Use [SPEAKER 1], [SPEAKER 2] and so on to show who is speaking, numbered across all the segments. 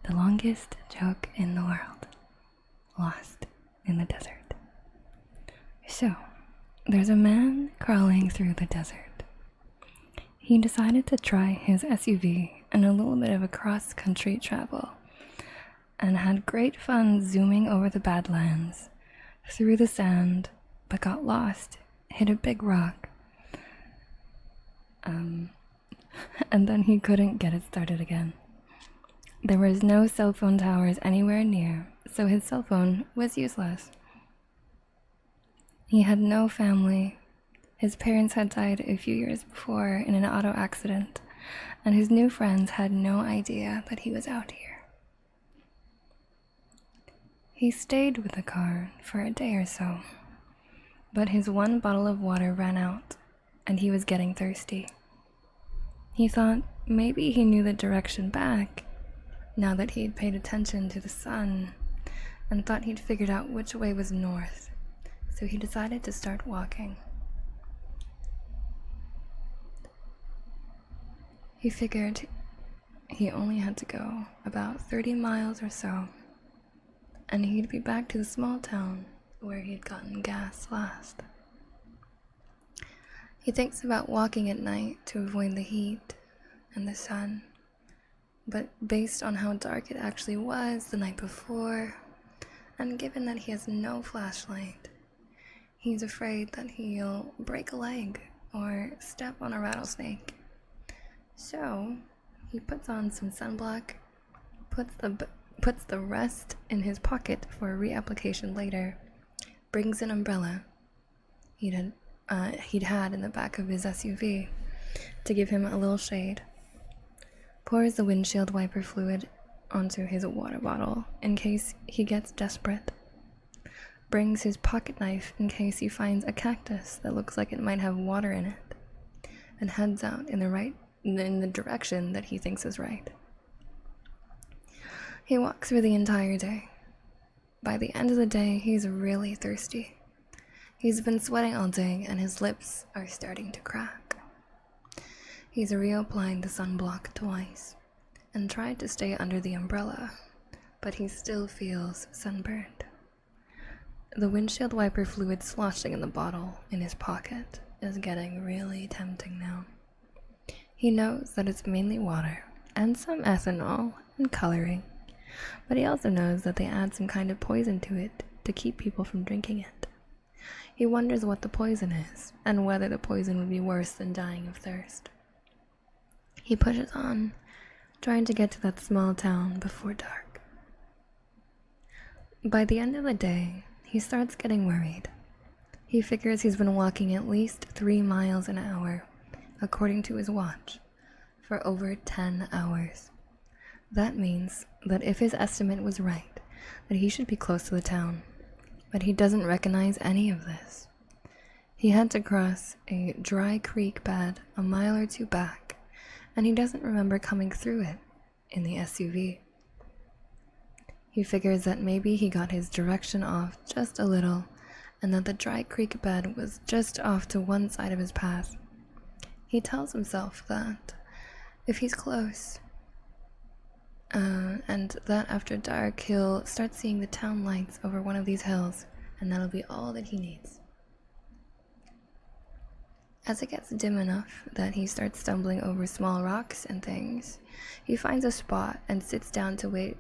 [SPEAKER 1] The longest joke in the world. Lost in the desert. So, there's a man crawling through the desert. He decided to try his SUV and a little bit of a cross-country travel, and had great fun zooming over the Badlands, through the sand, but got lost, hit a big rock, and then he couldn't get it started again. There was no cell phone towers anywhere near, so his cell phone was useless. He had no family. His parents had died a few years before in an auto accident, and his new friends had no idea that he was out here. He stayed with the car for a day or so, but his one bottle of water ran out, and he was getting thirsty. He thought maybe he knew the direction back, now that he'd paid attention to the sun, and thought he'd figured out which way was north, so he decided to start walking. He figured he only had to go about 30 miles or so, and he'd be back to the small town where he'd gotten gas last. He thinks about walking at night to avoid the heat and the sun, but based on how dark it actually was the night before, and given that he has no flashlight, he's afraid that he'll break a leg or step on a rattlesnake. So, he puts on some sunblock, puts the rest in his pocket for reapplication later, brings an umbrella he'd had in the back of his SUV to give him a little shade, pours the windshield wiper fluid onto his water bottle in case he gets desperate, brings his pocket knife in case he finds a cactus that looks like it might have water in it, and heads out in the direction that he thinks is right. He walks for the entire day. By the end of the day, he's really thirsty. He's been sweating all day and his lips are starting to crack. He's reapplied the sunblock twice and tried to stay under the umbrella, but he still feels sunburned. The windshield wiper fluid sloshing in the bottle in his pocket is getting really tempting now. He knows that it's mainly water and some ethanol and coloring, but he also knows that they add some kind of poison to it to keep people from drinking it. He wonders what the poison is and whether the poison would be worse than dying of thirst. He pushes on, trying to get to that small town before dark. By the end of the day, he starts getting worried. He figures he's been walking at least 3 miles an hour, according to his watch, for over 10 hours. That means that if his estimate was right, that he should be close to the town, but he doesn't recognize any of this. He had to cross a dry creek bed a mile or two back, and he doesn't remember coming through it in the SUV. He figures that maybe he got his direction off just a little, and that the dry creek bed was just off to one side of his path. He tells himself that if he's close, and that after dark he'll start seeing the town lights over one of these hills, and that'll be all that he needs. As it gets dim enough that he starts stumbling over small rocks and things, he finds a spot and sits down to wait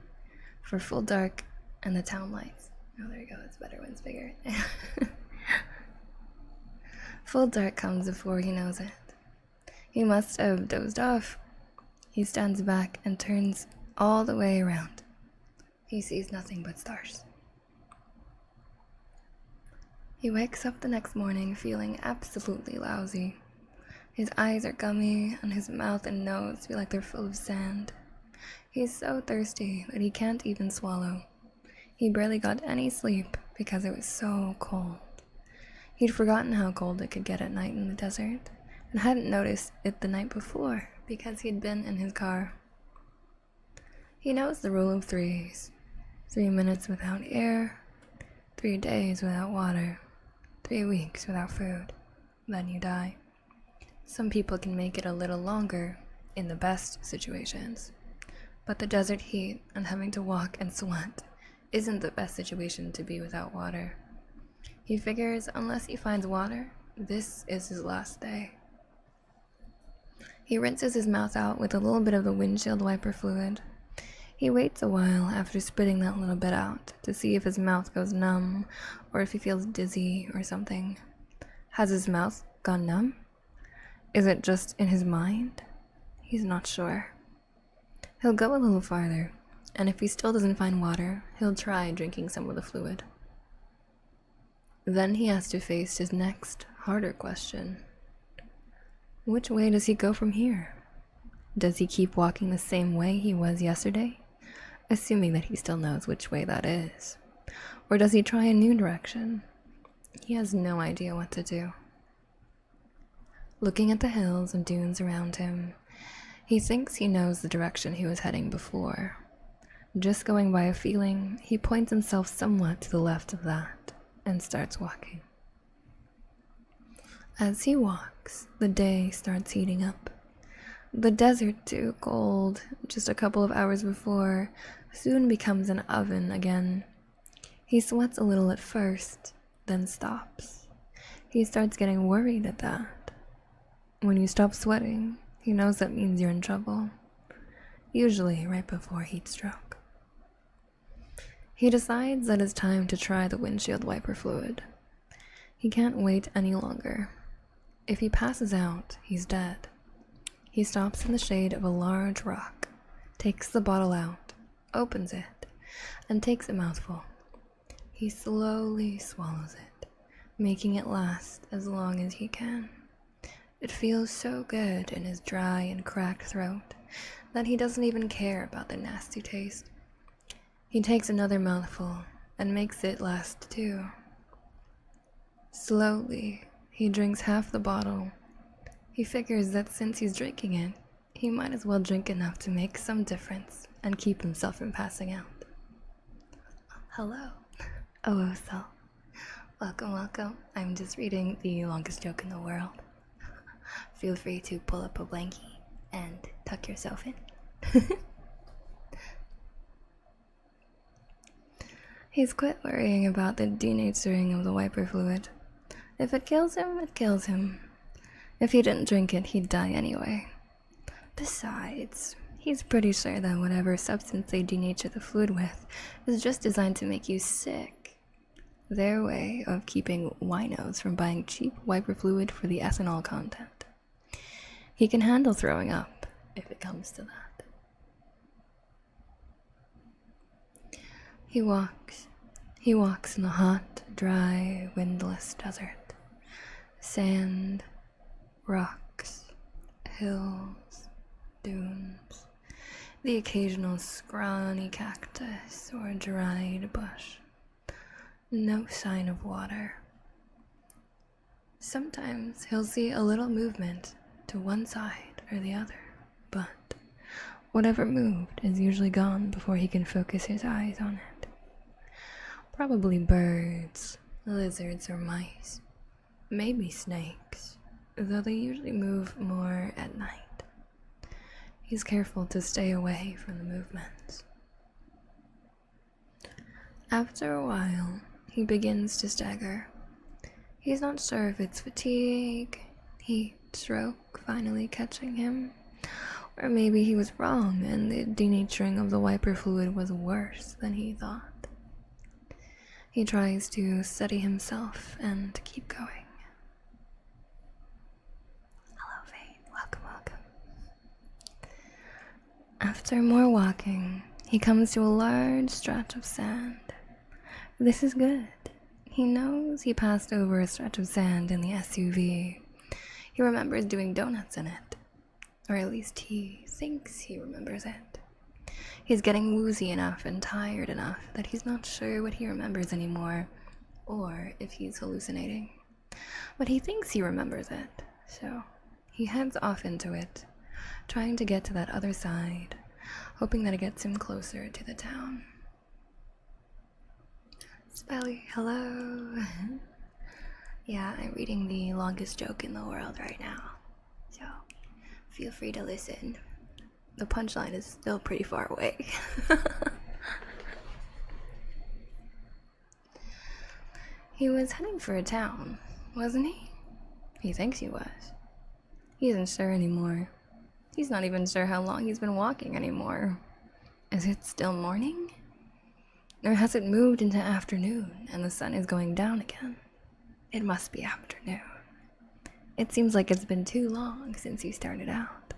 [SPEAKER 1] for full dark and the town lights. Oh, there you go, it's better when it's bigger. Full dark comes before he knows it. He must have dozed off. He stands back and turns all the way around. He sees nothing but stars. He wakes up the next morning feeling absolutely lousy. His eyes are gummy and his mouth and nose feel like they're full of sand. He's so thirsty that he can't even swallow. He barely got any sleep because it was so cold. He'd forgotten how cold it could get at night in the desert, and hadn't noticed it the night before because he'd been in his car. He knows the rule of threes. 3 minutes without air, 3 days without water, 3 weeks without food, then you die. Some people can make it a little longer in the best situations, But the desert heat and having to walk and sweat isn't the best situation to be without water. He figures unless he finds water, this is his last day. He rinses his mouth out with a little bit of the windshield wiper fluid. He waits a while after spitting that little bit out to see if his mouth goes numb or if he feels dizzy or something. Has his mouth gone numb? Is it just in his mind? He's not sure. He'll go a little farther, and if he still doesn't find water, he'll try drinking some of the fluid. Then he has to face his next, harder question. Which way does he go from here? Does he keep walking the same way he was yesterday, assuming that he still knows which way that is? Or does he try a new direction? He has no idea what to do. Looking at the hills and dunes around him, he thinks he knows the direction he was heading before. Just going by a feeling, he points himself somewhat to the left of that and starts walking. As he walks, the day starts heating up. The desert, too cold just a couple of hours before, soon becomes an oven again. He sweats a little at first, then stops. He starts getting worried at that. When you stop sweating, he knows that means you're in trouble, usually right before heat stroke. He decides that it's time to try the windshield wiper fluid. He can't wait any longer. If he passes out, he's dead. He stops in the shade of a large rock, takes the bottle out, opens it, and takes a mouthful. He slowly swallows it, making it last as long as he can. It feels so good in his dry and cracked throat that he doesn't even care about the nasty taste. He takes another mouthful and makes it last too. Slowly, he drinks half the bottle. He figures that since he's drinking it, he might as well drink enough to make some difference and keep himself from passing out. Hello. Oh, so. Welcome. I'm just reading The Longest Joke in the World. Feel free to pull up a blankie and tuck yourself in. He's quit worrying about the denaturing of the wiper fluid. If it kills him, it kills him. If he didn't drink it, he'd die anyway. Besides, he's pretty sure that whatever substance they denature the fluid with is just designed to make you sick. Their way of keeping winos from buying cheap wiper fluid for the ethanol content. He can handle throwing up, if it comes to that. He walks in the hot, dry, windless desert. Sand, rocks, hills, dunes, the occasional scrawny cactus or dried bush. No sign of water. Sometimes he'll see a little movement to one side or the other, but whatever moved is usually gone before he can focus his eyes on it. Probably birds, lizards, or mice. Maybe snakes, though they usually move more at night. He's careful to stay away from the movements. After a while, he begins to stagger. He's not sure if it's fatigue, heat stroke finally catching him, or maybe he was wrong and the denaturing of the wiper fluid was worse than he thought. He tries to steady himself and keep going. Hello, Faith. Welcome. After more walking, he comes to a large stretch of sand. This is good. He knows he passed over a stretch of sand in the SUV. He remembers doing donuts in it. Or at least he thinks he remembers it. He's getting woozy enough and tired enough that he's not sure what he remembers anymore, or if he's hallucinating. But he thinks he remembers it, so he heads off into it, trying to get to that other side, hoping that it gets him closer to the town. Spelly, hello. Yeah, I'm reading The Longest Joke in the World right now, so feel free to listen. the punchline is still pretty far away. He was heading for a town, wasn't he? He thinks he was. He isn't sure anymore. He's not even sure how long he's been walking anymore. Is it still morning? Or has it moved into afternoon and the sun is going down again? It must be afternoon. It seems like it's been too long since he started out.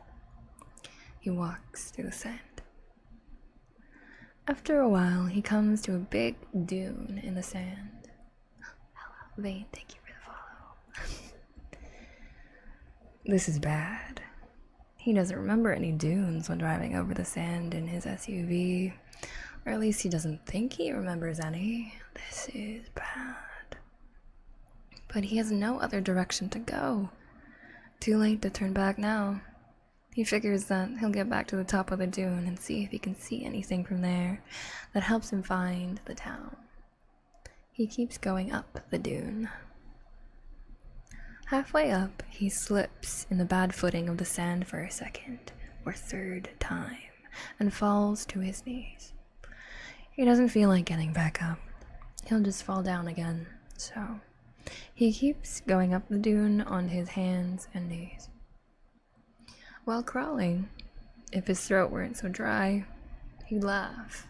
[SPEAKER 1] He walks through the sand. After a while, he comes to a big dune in the sand. Hello, Vane, thank you for the follow. This is bad. He doesn't remember any dunes when driving over the sand in his SUV, or at least he doesn't think he remembers any. This is bad. But he has no other direction to go. Too late to turn back now. He figures that he'll get back to the top of the dune and see if he can see anything from there that helps him find the town. He keeps going up the dune. Halfway up, he slips in the bad footing of the sand for a second, or third time, and falls to his knees. He doesn't feel like getting back up. He'll just fall down again, so he keeps going up the dune on his hands and knees. While crawling, if his throat weren't so dry, he'd laugh.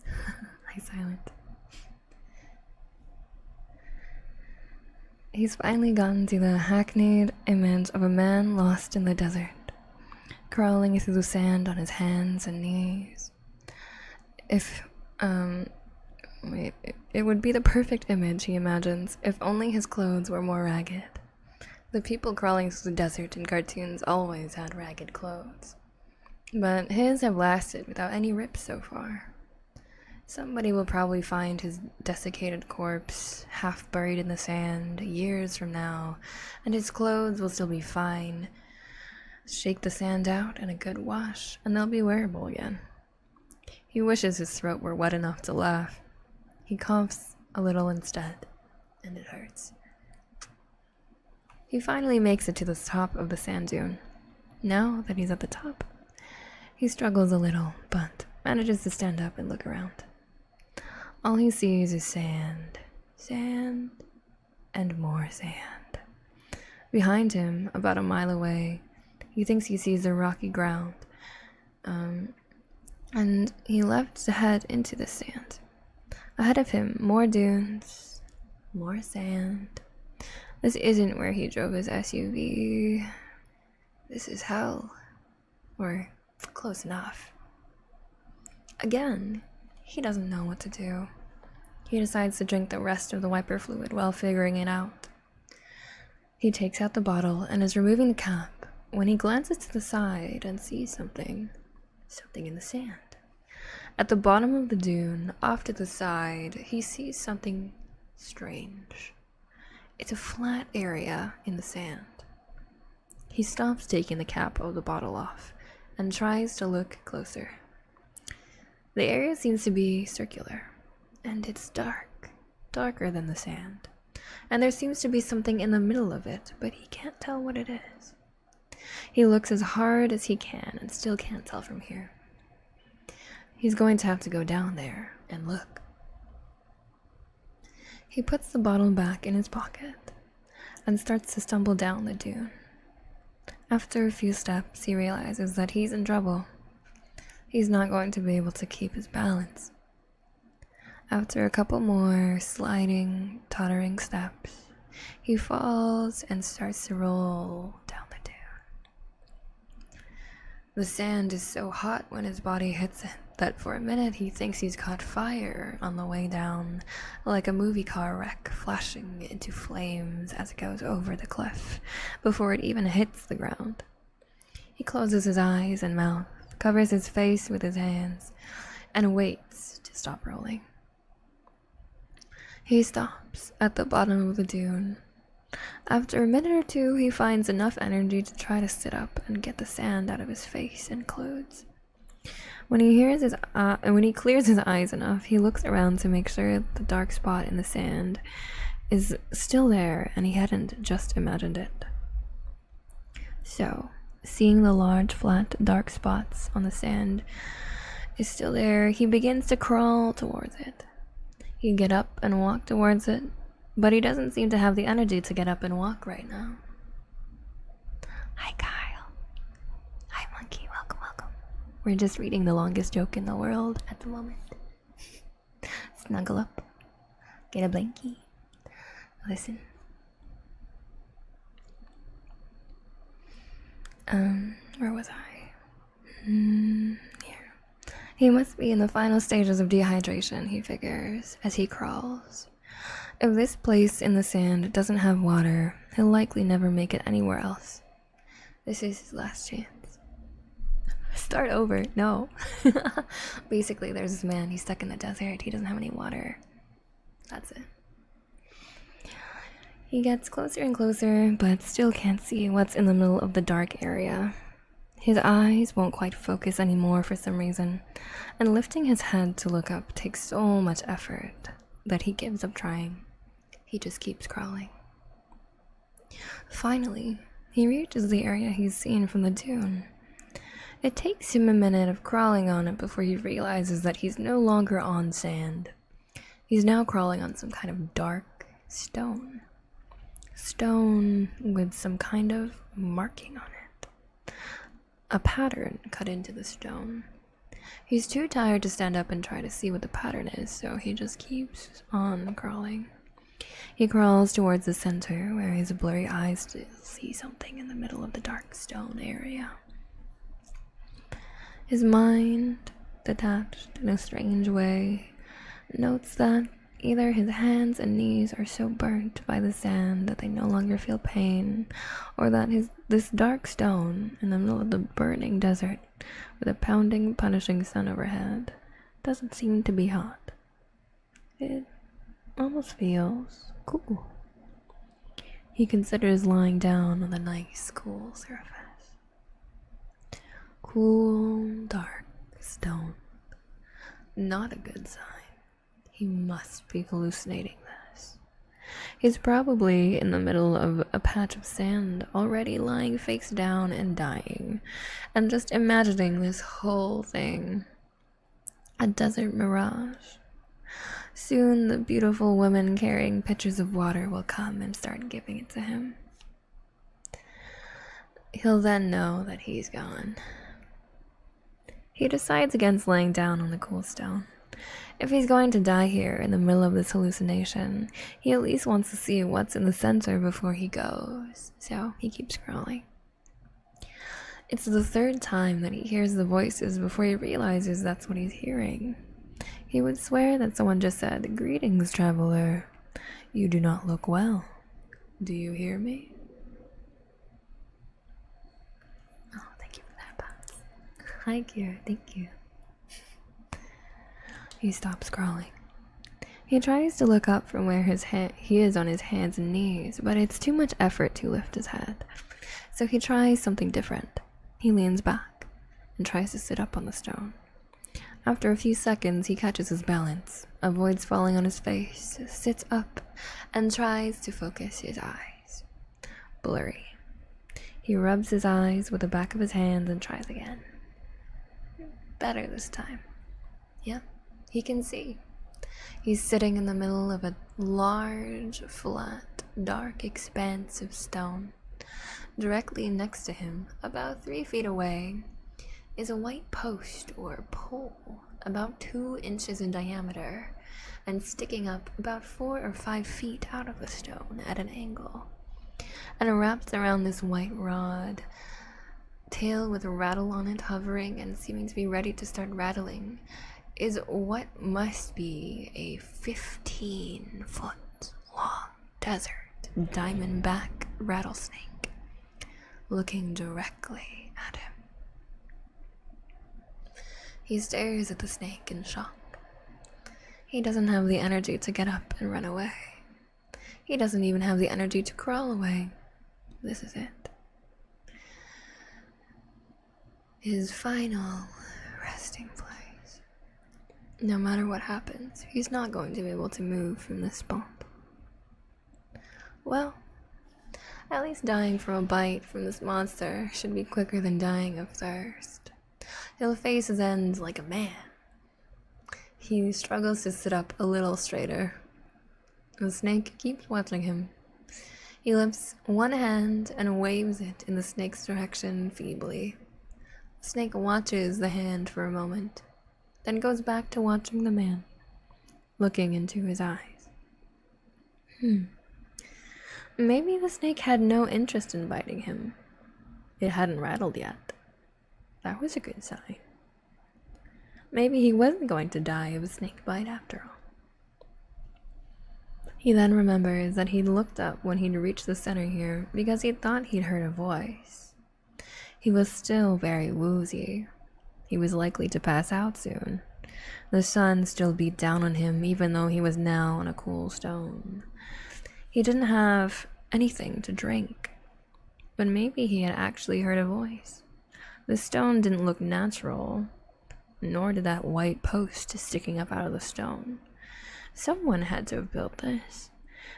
[SPEAKER 1] I'm silent. He's finally gotten to the hackneyed image of a man lost in the desert, crawling through the sand on his hands and knees. It would be the perfect image, he imagines, if only his clothes were more ragged. The people crawling through the desert in cartoons always had ragged clothes, but his have lasted without any rips so far. Somebody will probably find his desiccated corpse, half buried in the sand, years from now, and his clothes will still be fine. Shake the sand out and a good wash, and they'll be wearable again. He wishes his throat were wet enough to laugh. He coughs a little instead, and it hurts. He finally makes it to the top of the sand dune. Now that he's at the top, he struggles a little, but manages to stand up and look around. All he sees is sand, sand, and more sand. Behind him, about a mile away, he thinks he sees the rocky ground, and he left to head into the sand. Ahead of him, more dunes, more sand. This isn't where he drove his SUV. This is hell, or close enough. Again, he doesn't know what to do. He decides to drink the rest of the wiper fluid while figuring it out. He takes out the bottle and is removing the cap when he glances to the side and sees something in the sand. At the bottom of the dune, off to the side, he sees something strange. It's a flat area in the sand. He stops taking the cap of the bottle off and tries to look closer. The area seems to be circular, and it's dark, darker than the sand. And there seems to be something in the middle of it, but he can't tell what it is. He looks as hard as he can and still can't tell from here. He's going to have to go down there and look. He puts the bottle back in his pocket and starts to stumble down the dune. After a few steps, he realizes that he's in trouble. He's not going to be able to keep his balance. After a couple more sliding, tottering steps, he falls and starts to roll down the dune. The sand is so hot when his body hits it that for a minute he thinks he's caught fire on the way down, like a movie car wreck flashing into flames as it goes over the cliff before it even hits the ground. He closes his eyes and mouth, covers his face with his hands, and waits to stop rolling. He stops at the bottom of the dune. After a minute or two, he finds enough energy to try to sit up and get the sand out of his face and clothes. When he clears his eyes enough, he looks around to make sure the dark spot in the sand is still there and he hadn't just imagined it. So, Seeing the large, flat, dark spots on the sand is still there, he begins to crawl towards it. He get up and walk towards it, but he doesn't seem to have the energy to get up and walk right now. Hi, Kyle. Hi, Monkey. Welcome, welcome. We're just reading the longest joke in the world at the moment. Snuggle up. Get a blankie. Listen. Where was I? Here. He must be in the final stages of dehydration, he figures, as he crawls. If this place in the sand doesn't have water, he'll likely never make it anywhere else. This is his last chance. Start over. No. Basically, there's this man, he's stuck in the desert, he doesn't have any water. That's it. He gets closer and closer, but still can't see what's in the middle of the dark area. His eyes won't quite focus anymore for some reason, and lifting his head to look up takes so much effort that he gives up trying. He just keeps crawling. Finally, he reaches the area he's seen from the dune. It takes him a minute of crawling on it before he realizes that he's no longer on sand. He's now crawling on some kind of dark stone. Stone with some kind of marking on it. A pattern cut into the stone. He's too tired to stand up and try to see what the pattern is, so he just keeps on crawling. He crawls towards the center, where his blurry eyes still see something in the middle of the dark stone area. His mind, detached in a strange way, notes that either his hands and knees are so burnt by the sand that they no longer feel pain, or that this dark stone in the middle of the burning desert with a pounding, punishing sun overhead doesn't seem to be hot. It almost feels cool. He considers lying down on the nice, cool surface. Cool, dark stone. Not a good sign. He must be hallucinating this. He's probably in the middle of a patch of sand, already lying face down and dying, and just imagining this whole thing. A desert mirage. Soon the beautiful women carrying pitchers of water will come and start giving it to him. He'll then know that he's gone. He decides against laying down on the cool stone. If he's going to die here in the middle of this hallucination, he at least wants to see what's in the center before he goes, so he keeps crawling. It's the third time that he hears the voices before he realizes that's what he's hearing. He would swear that someone just said, "Greetings, traveler. You do not look well. Do you hear me?" Oh, thank you for that, Pops. Hi, Kira. Thank you. He stops crawling. He tries to look up from where he is on his hands and knees, but it's too much effort to lift his head. So he tries something different. He leans back and tries to sit up on the stone. After a few seconds, he catches his balance, avoids falling on his face, sits up, and tries to focus his eyes. Blurry. He rubs his eyes with the back of his hand and tries again. Better this time. Yep. He can see. He's sitting in the middle of a large, flat, dark expanse of stone. Directly next to him, about 3 feet away, is a white post or pole about 2 inches in diameter and sticking up about 4 or 5 feet out of the stone at an angle. And wrapped around this white rod, tail with a rattle on it hovering and seeming to be ready to start rattling, is what must be a 15-foot long desert diamondback rattlesnake looking directly at him. He stares at the snake in shock. He doesn't have the energy to get up and run away. He doesn't even have the energy to crawl away. This is it. His final resting place. No matter what happens, he's not going to be able to move from this spot. Well, At least dying from a bite from this monster should be quicker than dying of thirst. He'll face his end like a man. He struggles to sit up a little straighter. The snake keeps watching him. He lifts one hand and waves it in the snake's direction feebly. The snake watches the hand for a moment, then goes back to watching the man, looking into his eyes. Maybe the snake had no interest in biting him. It hadn't rattled yet. That was a good sign. Maybe he wasn't going to die of a snake bite after all. He then remembers that he'd looked up when he'd reached the center here because he thought he'd heard a voice. He was still very woozy. He was likely to pass out soon. The sun still beat down on him even though he was now on a cool stone. He didn't have anything to drink, but maybe he had actually heard a voice. The stone didn't look natural, nor did that white post sticking up out of the stone. Someone had to have built this.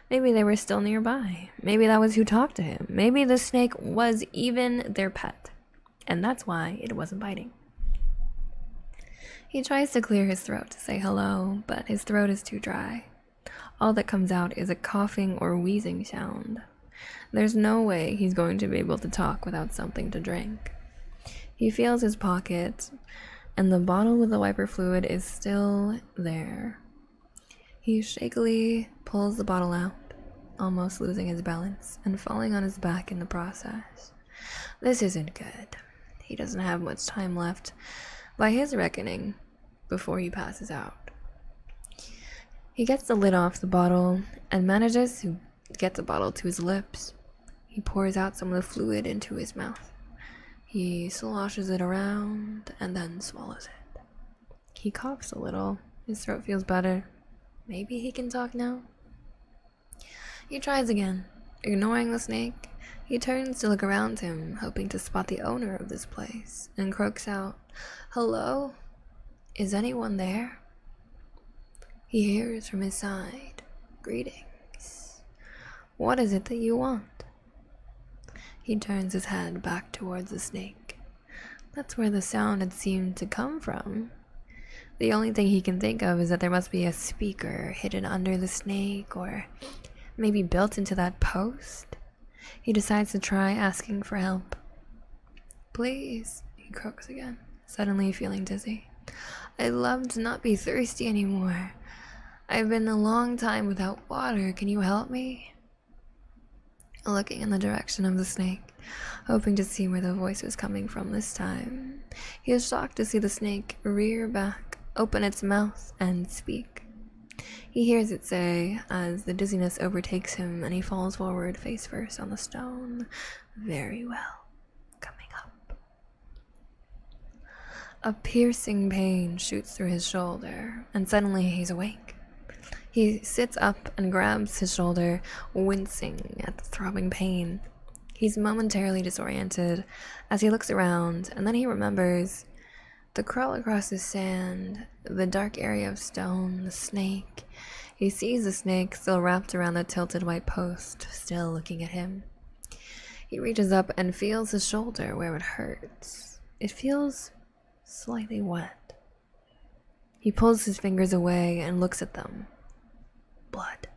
[SPEAKER 1] Maybe they were still nearby. Maybe that was who talked to him. Maybe the snake was even their pet, and that's why it wasn't biting. He tries to clear his throat to say hello, but his throat is too dry. All that comes out is a coughing or wheezing sound. There's no way he's going to be able to talk without something to drink. He feels his pocket, and the bottle with the wiper fluid is still there. He shakily pulls the bottle out, almost losing his balance and falling on his back in the process. This isn't good. He doesn't have much time left, by his reckoning, before he passes out. He gets the lid off the bottle and manages to get the bottle to his lips. He pours out some of the fluid into his mouth. He sloshes it around and then swallows it. He coughs a little. His throat feels better. Maybe he can talk now. He tries again. Ignoring the snake, he turns to look around him, hoping to spot the owner of this place, and croaks out, "Hello? Is anyone there?" He hears from his side, "Greetings. What is it that you want?" He turns his head back towards the snake. That's where the sound had seemed to come from. The only thing he can think of is that there must be a speaker hidden under the snake, or maybe built into that post. He decides to try asking for help. "Please," he croaks again, suddenly feeling dizzy. "I'd love to not be thirsty anymore. I've been a long time without water. Can you help me?" Looking in the direction of the snake, hoping to see where the voice was coming from this time, he is shocked to see the snake rear back, open its mouth, and speak. He hears it say, as the dizziness overtakes him and he falls forward face first on the stone, "Very well. Coming up." A piercing pain shoots through his shoulder, and suddenly he's awake. He sits up and grabs his shoulder, wincing at the throbbing pain. He's momentarily disoriented as he looks around, and then he remembers the crawl across the sand, the dark area of stone, the snake. He sees the snake still wrapped around the tilted white post, still looking at him. He reaches up and feels his shoulder where it hurts. It feels slightly wet. He pulls his fingers away and looks at them. Blood.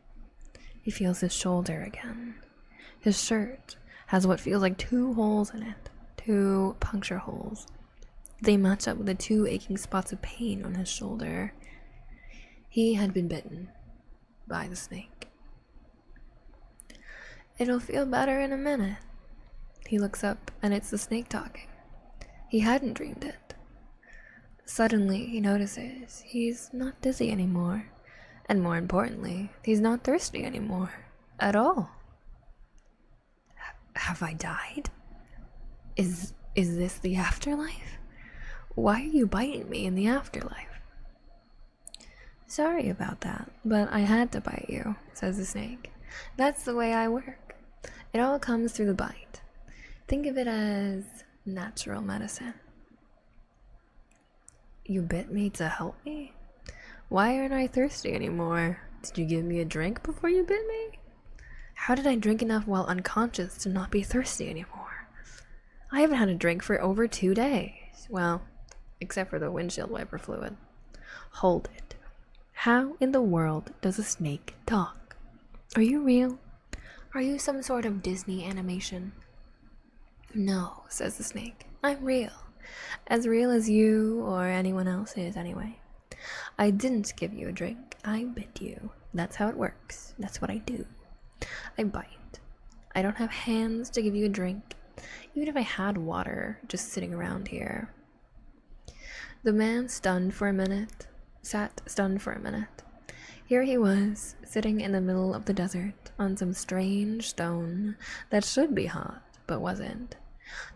[SPEAKER 1] He feels his shoulder again. His shirt has what feels like 2 holes in it, 2 puncture holes. They match up with the 2 aching spots of pain on his shoulder. He had been bitten by the snake. "It'll feel better in a minute." He looks up and it's the snake talking. He hadn't dreamed it. Suddenly he notices he's not dizzy anymore. And more importantly, he's not thirsty anymore. At all. Have I died? Is this the afterlife? Why are you biting me in the afterlife? "Sorry about that, but I had to bite you," says the snake. "That's the way I work. It all comes through the bite. Think of it as natural medicine." "You bit me to help me? Why aren't I thirsty anymore? Did you give me a drink before you bit me?
[SPEAKER 2] How did I drink enough while unconscious to not be thirsty anymore? I haven't had a drink for over 2 days. Well, except for the windshield wiper fluid. Hold it. How in the world does a snake talk? Are you real? Are you some sort of Disney animation? No, says the snake. I'm real. As real as you or anyone else is, anyway. I didn't give you a drink. I bit you. That's how it works. That's what I do. I bite. I don't have hands to give you a drink, even if I had water just sitting around here. The man sat stunned for a minute. Here he was, sitting in the middle of the desert on some strange stone that should be hot, but wasn't,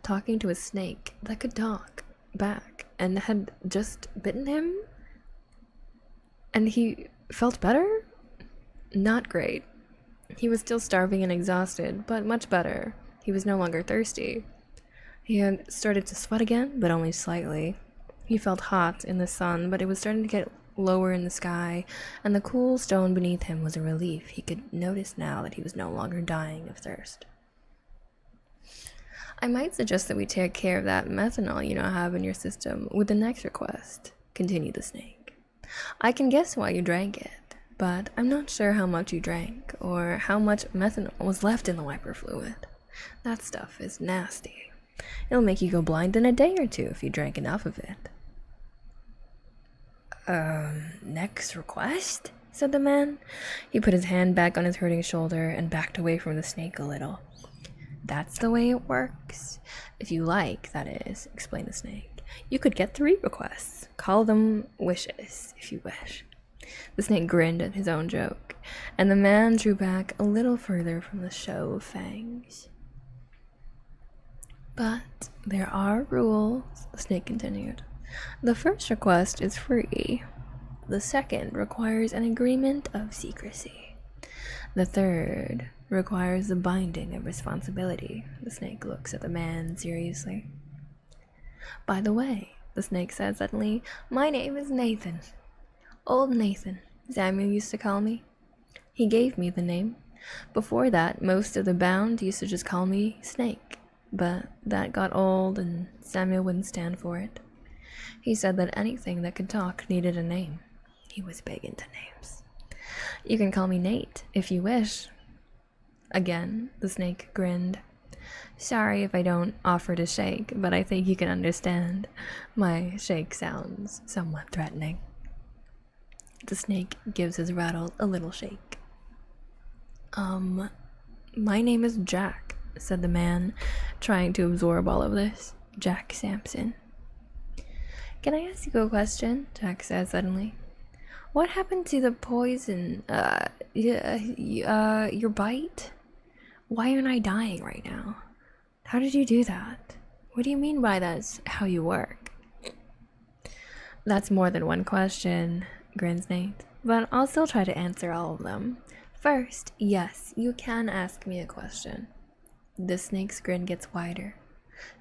[SPEAKER 2] talking to a snake that could talk back and had just bitten him. And he felt better? Not great. He was still starving and exhausted, but much better. He was no longer thirsty. He had started to sweat again, but only slightly. He felt hot in the sun, but it was starting to get lower in the sky, and the cool stone beneath him was a relief. He could notice now that he was no longer dying of thirst. I might suggest that we take care of that methanol you now have in your system with the next request, continued the snake. I can guess why you drank it, but I'm not sure how much you drank, or how much methanol was left in the wiper fluid. That stuff is nasty. It'll make you go blind in a day or two if you drank enough of it. Next request? Said the man. He put his hand back on his hurting shoulder and backed away from the snake a little. That's the way it works. If you like, that is, explained the snake. You could get 3 requests. Call them wishes, if you wish. The snake grinned at his own joke, and the man drew back a little further from the show of fangs. But there are rules, the snake continued. The first request is free. The second requires an agreement of secrecy. The third requires the binding of responsibility. The snake looks at the man seriously. By the way, the snake said suddenly, my name is Nathan. Old Nathan, Samuel used to call me. He gave me the name. Before that, most of the bound used to just call me Snake, but that got old and Samuel wouldn't stand for it. He said that anything that could talk needed a name. He was big into names. You can call me Nate, if you wish. Again, the snake grinned. Sorry if I don't offer to shake, but I think you can understand. My shake sounds somewhat threatening. The snake gives his rattle a little shake. My name is Jack, said the man, trying to absorb all of this. Jack Sampson. Can I ask you a question? Jack said suddenly. What happened to the poison, your bite? Why aren't I dying right now? How did you do that? What do you mean by that's how you work? That's more than one question, grins Nate, but I'll still try to answer all of them. First, yes, you can ask me a question. The snake's grin gets wider.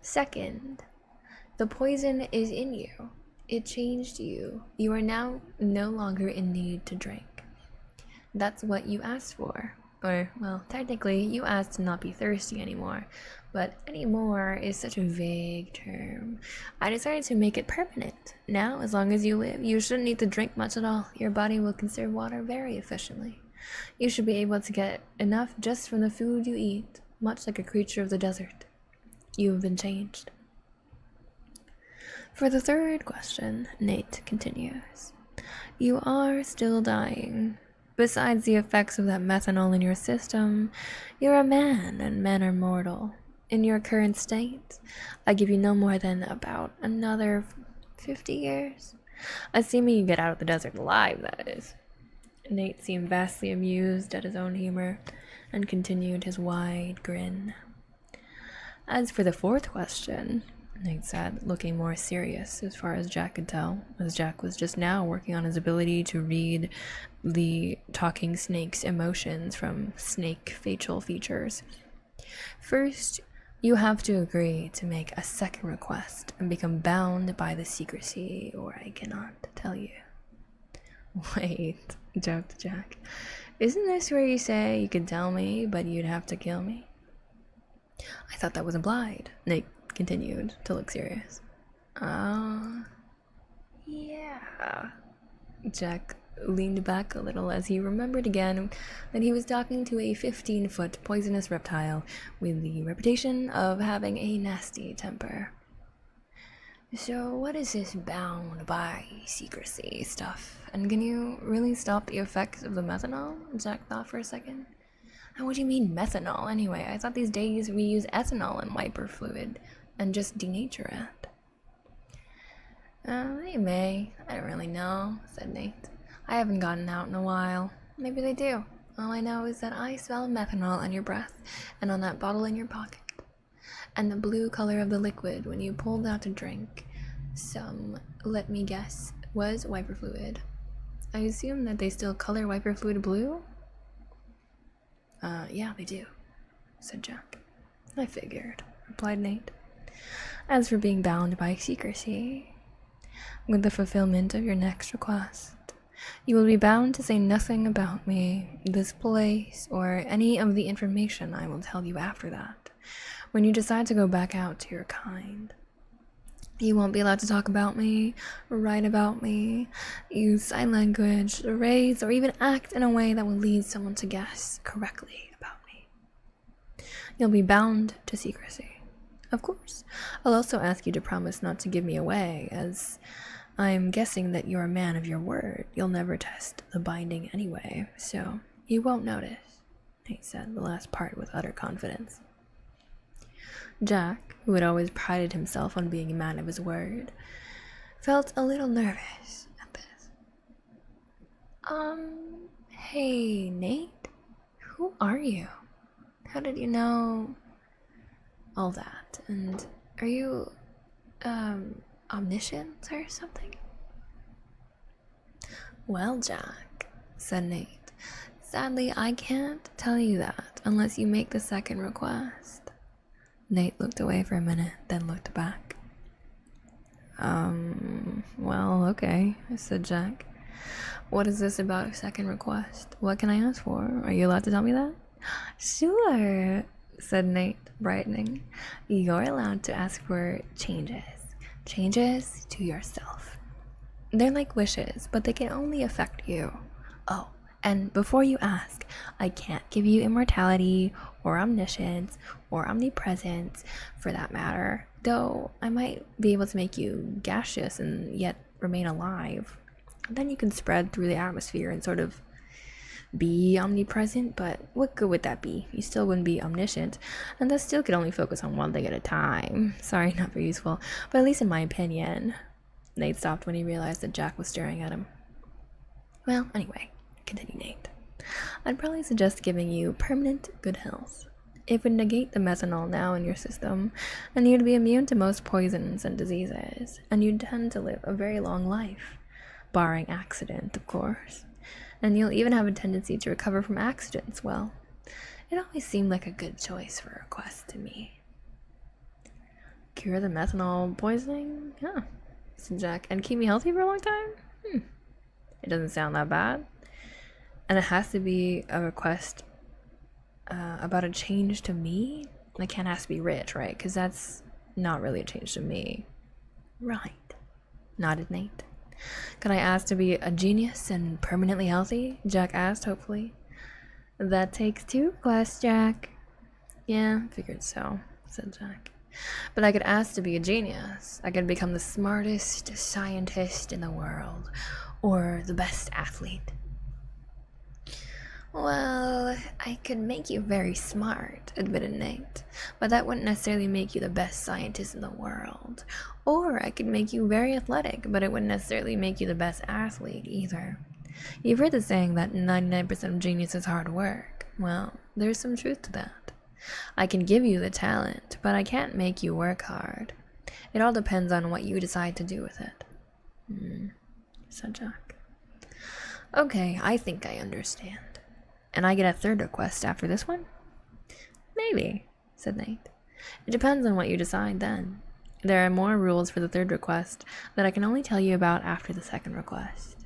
[SPEAKER 2] Second, the poison is in you. It changed you. You are now no longer in need to drink. That's what you asked for. Or, well, technically, you asked to not be thirsty anymore. But anymore is such a vague term. I decided to make it permanent. Now, as long as you live, you shouldn't need to drink much at all. Your body will conserve water very efficiently. You should be able to get enough just from the food you eat, much like a creature of the desert. You have been changed. For the third question, Nate continues. You are still dying. Besides the effects of that methanol in your system, you're a man, and men are mortal. In your current state, I give you no more than about another 50 years. Assuming you get out of the desert alive, that is. Nate seemed vastly amused at his own humor, and continued his wide grin. As for the fourth question, Nate said, looking more serious as far as Jack could tell, as Jack was just now working on his ability to read the talking snake's emotions from snake facial features. First, you have to agree to make a second request and become bound by the secrecy, or I cannot tell you. Wait, joked Jack. Isn't this where you say you could tell me, but you'd have to kill me? I thought that was implied, Nate continued to look serious. Yeah. Jack leaned back a little as he remembered again that he was talking to a 15-foot poisonous reptile with the reputation of having a nasty temper. So what is this bound by secrecy stuff? And can you really stop the effects of the methanol? Jack thought for a second. And what do you mean methanol anyway? I thought these days we use ethanol in wiper fluid and just denature it. They may. I don't really know, said Nate. I haven't gotten out in a while. Maybe they do. All I know is that I smell methanol on your breath and on that bottle in your pocket. And the blue color of the liquid when you pulled out to drink some, let me guess, was wiper fluid. I assume that they still color wiper fluid blue? Yeah, they do, said Jack. I figured, replied Nate. As for being bound by secrecy, with the fulfillment of your next request, you will be bound to say nothing about me, this place, or any of the information I will tell you after that, when you decide to go back out to your kind. You won't be allowed to talk about me, write about me, use sign language, raise, or even act in a way that will lead someone to guess correctly about me. You'll be bound to secrecy. Of course, I'll also ask you to promise not to give me away, as I'm guessing that you're a man of your word. You'll never test the binding anyway, so you won't notice, he said the last part with utter confidence. Jack, who had always prided himself on being a man of his word, felt a little nervous at this. Hey, Nate? Who are you? How did you know all that? And are you, omniscient or something? Well, Jack, said Nate, sadly I can't tell you that unless you make the second request. Nate looked away for a minute, then looked back. Well, okay, said Jack. What is this about a second request? What can I ask for? Are you allowed to tell me that? Sure, said Nate, brightening. You're allowed to ask for changes. Changes to yourself. They're like wishes, but they can only affect you. Oh, and before you ask, I can't give you immortality or omniscience or omnipresence for that matter, though I might be able to make you gaseous and yet remain alive. Then you can spread through the atmosphere and sort of be omnipresent, but what good would that be? You still wouldn't be omniscient, and thus still could only focus on one thing at a time. Sorry, not very useful, but at least in my opinion. Nate stopped when he realized that Jack was staring at him. Well, anyway, continued Nate, I'd probably suggest giving you permanent good health. It would negate the methanol now in your system, and you'd be immune to most poisons and diseases, and you'd tend to live a very long life, barring accident, of course. And you'll even have a tendency to recover from accidents. Well, it always seemed like a good choice for a request to me. Cure the methanol poisoning? Yeah, said Jack. And keep me healthy for a long time? It doesn't sound that bad. And it has to be a request about a change to me? I can't ask to be rich, right? Because that's not really a change to me. Right, nodded Nate. Can I ask to be a genius and permanently healthy? Jack asked, hopefully. That takes 2 requests, Jack. Yeah, figured so, said Jack. But I could ask to be a genius. I could become the smartest scientist in the world, or the best athlete. Well, I could make you very smart, admitted Nate, but that wouldn't necessarily make you the best scientist in the world. Or I could make you very athletic, but it wouldn't necessarily make you the best athlete either. You've heard the saying that 99% of genius is hard work. Well, there's some truth to that. I can give you the talent, but I can't make you work hard. It all depends on what you decide to do with it. Said Jack. Okay, I think I understand. And I get a third request after this one? Maybe, said Nate. It depends on what you decide then. There are more rules for the third request that I can only tell you about after the second request.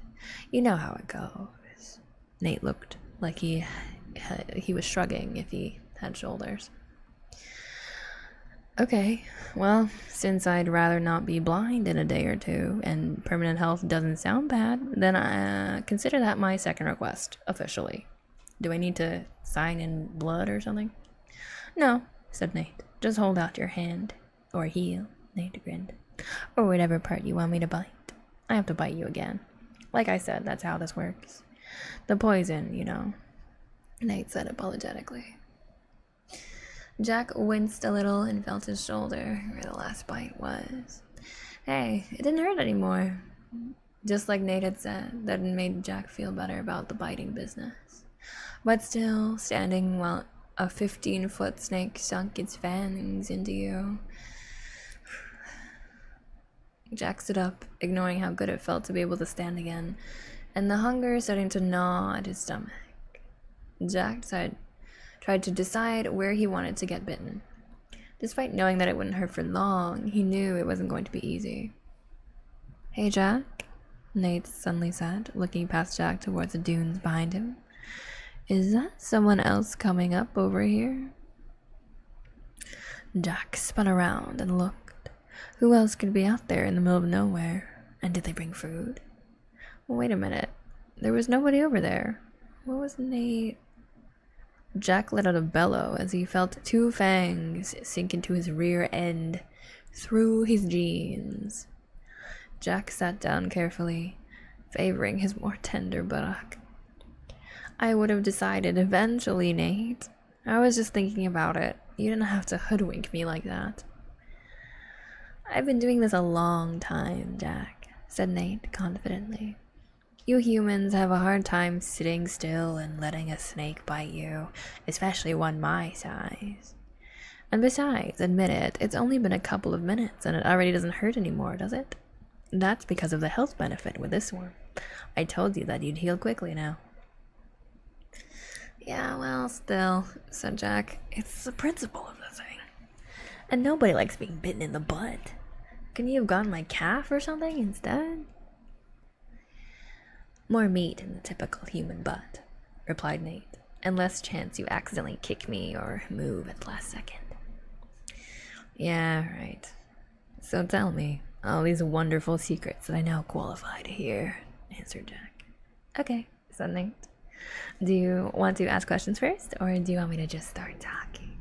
[SPEAKER 2] You know how it goes. Nate looked like he was shrugging if he had shoulders. Okay, well, since I'd rather not be blind in a day or two, and permanent health doesn't sound bad, then I consider that my second request, officially. Do I need to sign in blood or something? No, said Nate. Just hold out your hand. Or heel, Nate grinned. Or whatever part you want me to bite. I have to bite you again. Like I said, that's how this works. The poison, you know, Nate said apologetically. Jack winced a little and felt his shoulder where the last bite was. Hey, it didn't hurt anymore. Just like Nate had said, that made Jack feel better about the biting business. But still, standing while a 15-foot snake sunk its fangs into you. Jack stood up, ignoring how good it felt to be able to stand again, and the hunger starting to gnaw at his stomach. Jack tried to decide where he wanted to get bitten. Despite knowing that it wouldn't hurt for long, he knew it wasn't going to be easy. Hey, Jack, Nate suddenly said, looking past Jack towards the dunes behind him. Is that someone else coming up over here? Jack spun around and looked. Who else could be out there in the middle of nowhere? And did they bring food? Well, wait a minute. There was nobody over there. What was Nate? Jack let out a bellow as he felt two fangs sink into his rear end, through his jeans. Jack sat down carefully, favoring his more tender buttock. I would have decided eventually, Nate. I was just thinking about it. You didn't have to hoodwink me like that. I've been doing this a long time, Jack, said Nate confidently. You humans have a hard time sitting still and letting a snake bite you, especially one my size. And besides, admit it, it's only been a couple of minutes and it already doesn't hurt anymore, does it? That's because of the health benefit with this one. I told you that you'd heal quickly now. Yeah, well, still, said Jack. It's the principle of the thing. And nobody likes being bitten in the butt. Couldn't you have gotten my calf or something instead? More meat in the typical human butt, replied Nate, and less chance you accidentally kick me or move at the last second. Yeah, right. So tell me, all these wonderful secrets that I now qualify to hear, answered Jack. Okay, said Nate. Do you want to ask questions first, or do you want me to just start talking?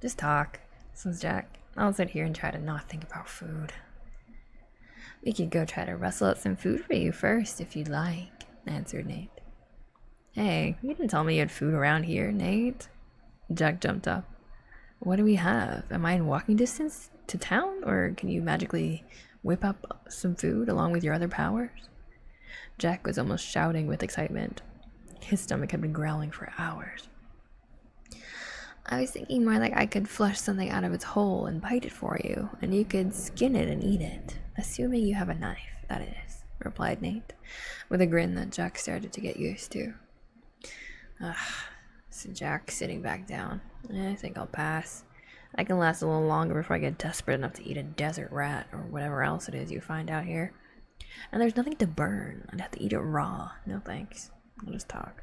[SPEAKER 2] Just talk, says Jack. I'll sit here and try to not think about food. We could go try to rustle out some food for you first, if you'd like, answered Nate. Hey, you didn't tell me you had food around here, Nate. Jack jumped up. What do we have? Am I in walking distance to town, or can you magically whip up some food along with your other powers? Jack was almost shouting with excitement. His stomach had been growling for hours. I was thinking more like I could flush something out of its hole and bite it for you, and you could skin it and eat it. Assuming you have a knife, that is, replied Nate, with a grin that Jack started to get used to. Said Jack, sitting back down. I think I'll pass. I can last a little longer before I get desperate enough to eat a desert rat or whatever else it is you find out here. And there's nothing to burn. I'd have to eat it raw. No thanks. I'll just talk.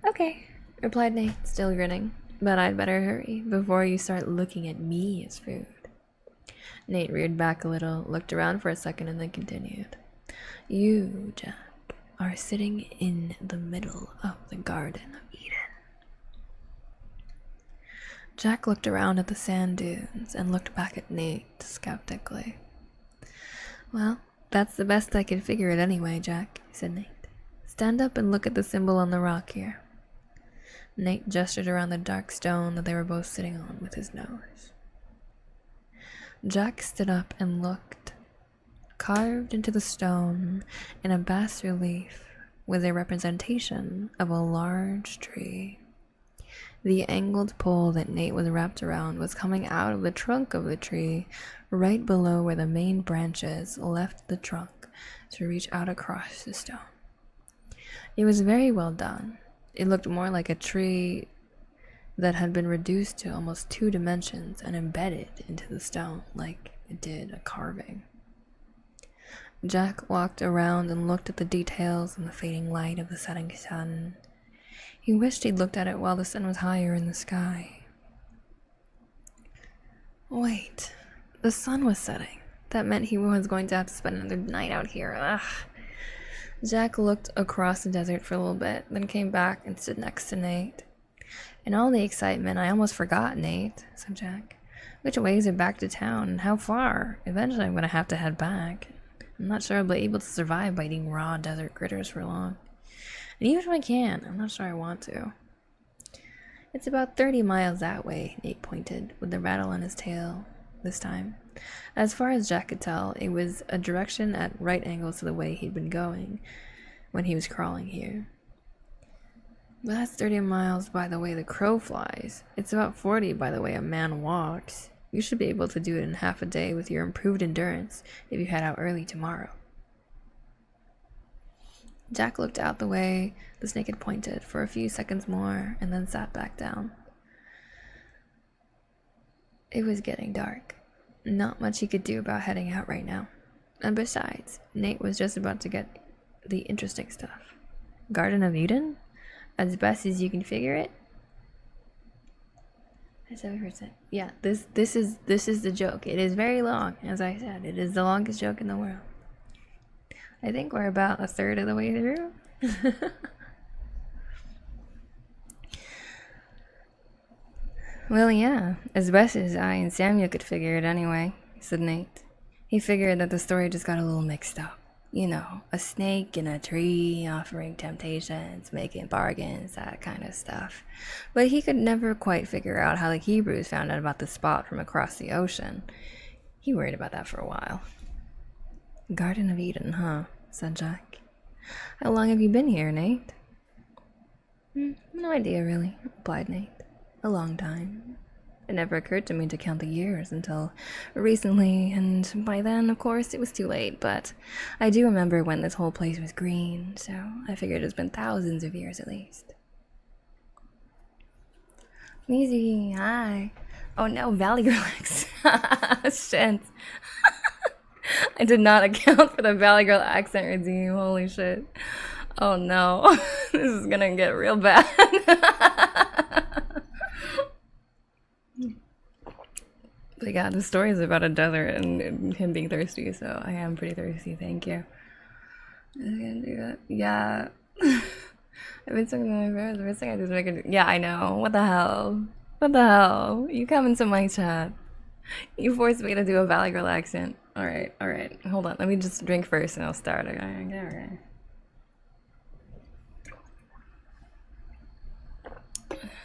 [SPEAKER 2] Okay, replied Nate, still grinning. But I'd better hurry before you start looking at me as food. Nate reared back a little, looked around for a second, and then continued. You, Jack, are sitting in the middle of the Garden of Eden. Jack looked around at the sand dunes and looked back at Nate skeptically. Well, that's the best I could figure it anyway, Jack, said Nate. Stand up and look at the symbol on the rock here. Nate gestured around the dark stone that they were both sitting on with his nose. Jack stood up and looked. Carved into the stone in a bas relief was a representation of a large tree. The angled pole that Nate was wrapped around was coming out of the trunk of the tree, right below where the main branches left the trunk to reach out across the stone. It was very well done. It looked more like a tree that had been reduced to almost 2 dimensions and embedded into the stone like it did a carving. Jack walked around and looked at the details in the fading light of the setting sun. He wished he'd looked at it while the sun was higher in the sky. Wait, the sun was setting. That meant he was going to have to spend another night out here. Ugh. Jack looked across the desert for a little bit, then came back and stood next to Nate. In all the excitement, I almost forgot, Nate, said Jack. Which way is it back to town, and how far? Eventually I'm going to have to head back. I'm not sure I'll be able to survive by eating raw desert critters for long. And even if I can, I'm not sure I want to. It's about 30 miles that way, Nate pointed, with the rattle on his tail this time. As far as Jack could tell, it was a direction at right angles to the way he'd been going when he was crawling here. But that's 30 miles by the way the crow flies. It's about 40 by the way a man walks. You should be able to do it in half a day with your improved endurance if you head out early tomorrow. Jack looked out the way the snake had pointed for a few seconds more and then sat back down. It was getting dark. Not much he could do about heading out right now. And besides, Nate was just about to get the interesting stuff. Garden of Eden? As best as you can figure it? That's what we heard said. Yeah, this is the joke. It is very long, as I said. It is the longest joke in the world. I think we're about a third of the way through. Well, yeah, as best as I and Samuel could figure it anyway, said Nate. He figured that the story just got a little mixed up. You know, a snake in a tree offering temptations, making bargains, that kind of stuff. But he could never quite figure out how the Hebrews found out about the spot from across the ocean. He worried about that for a while. Garden of Eden, huh? Said Jack. How long have you been here, Nate? No idea, really, replied Nate. A long time. It never occurred to me to count the years until recently, and by then, of course, it was too late, but I do remember when this whole place was green, so I figured it's been thousands of years at least. Easy, hi. Oh no, Valley Girl accent. Shit. I did not account for the Valley Girl accent redeem. Holy shit. Oh no. This is gonna get real bad. But yeah, the story is about a desert and him being thirsty, so I am pretty thirsty, thank you. I'm gonna do that. Yeah. I've been talking to my parents. The first thing I do is make it. Yeah, I know. What the hell? What the hell? You come into my chat. You forced me to do a Valley Girl accent. Alright, alright. Hold on. Let me just drink first and I'll start. Okay, okay.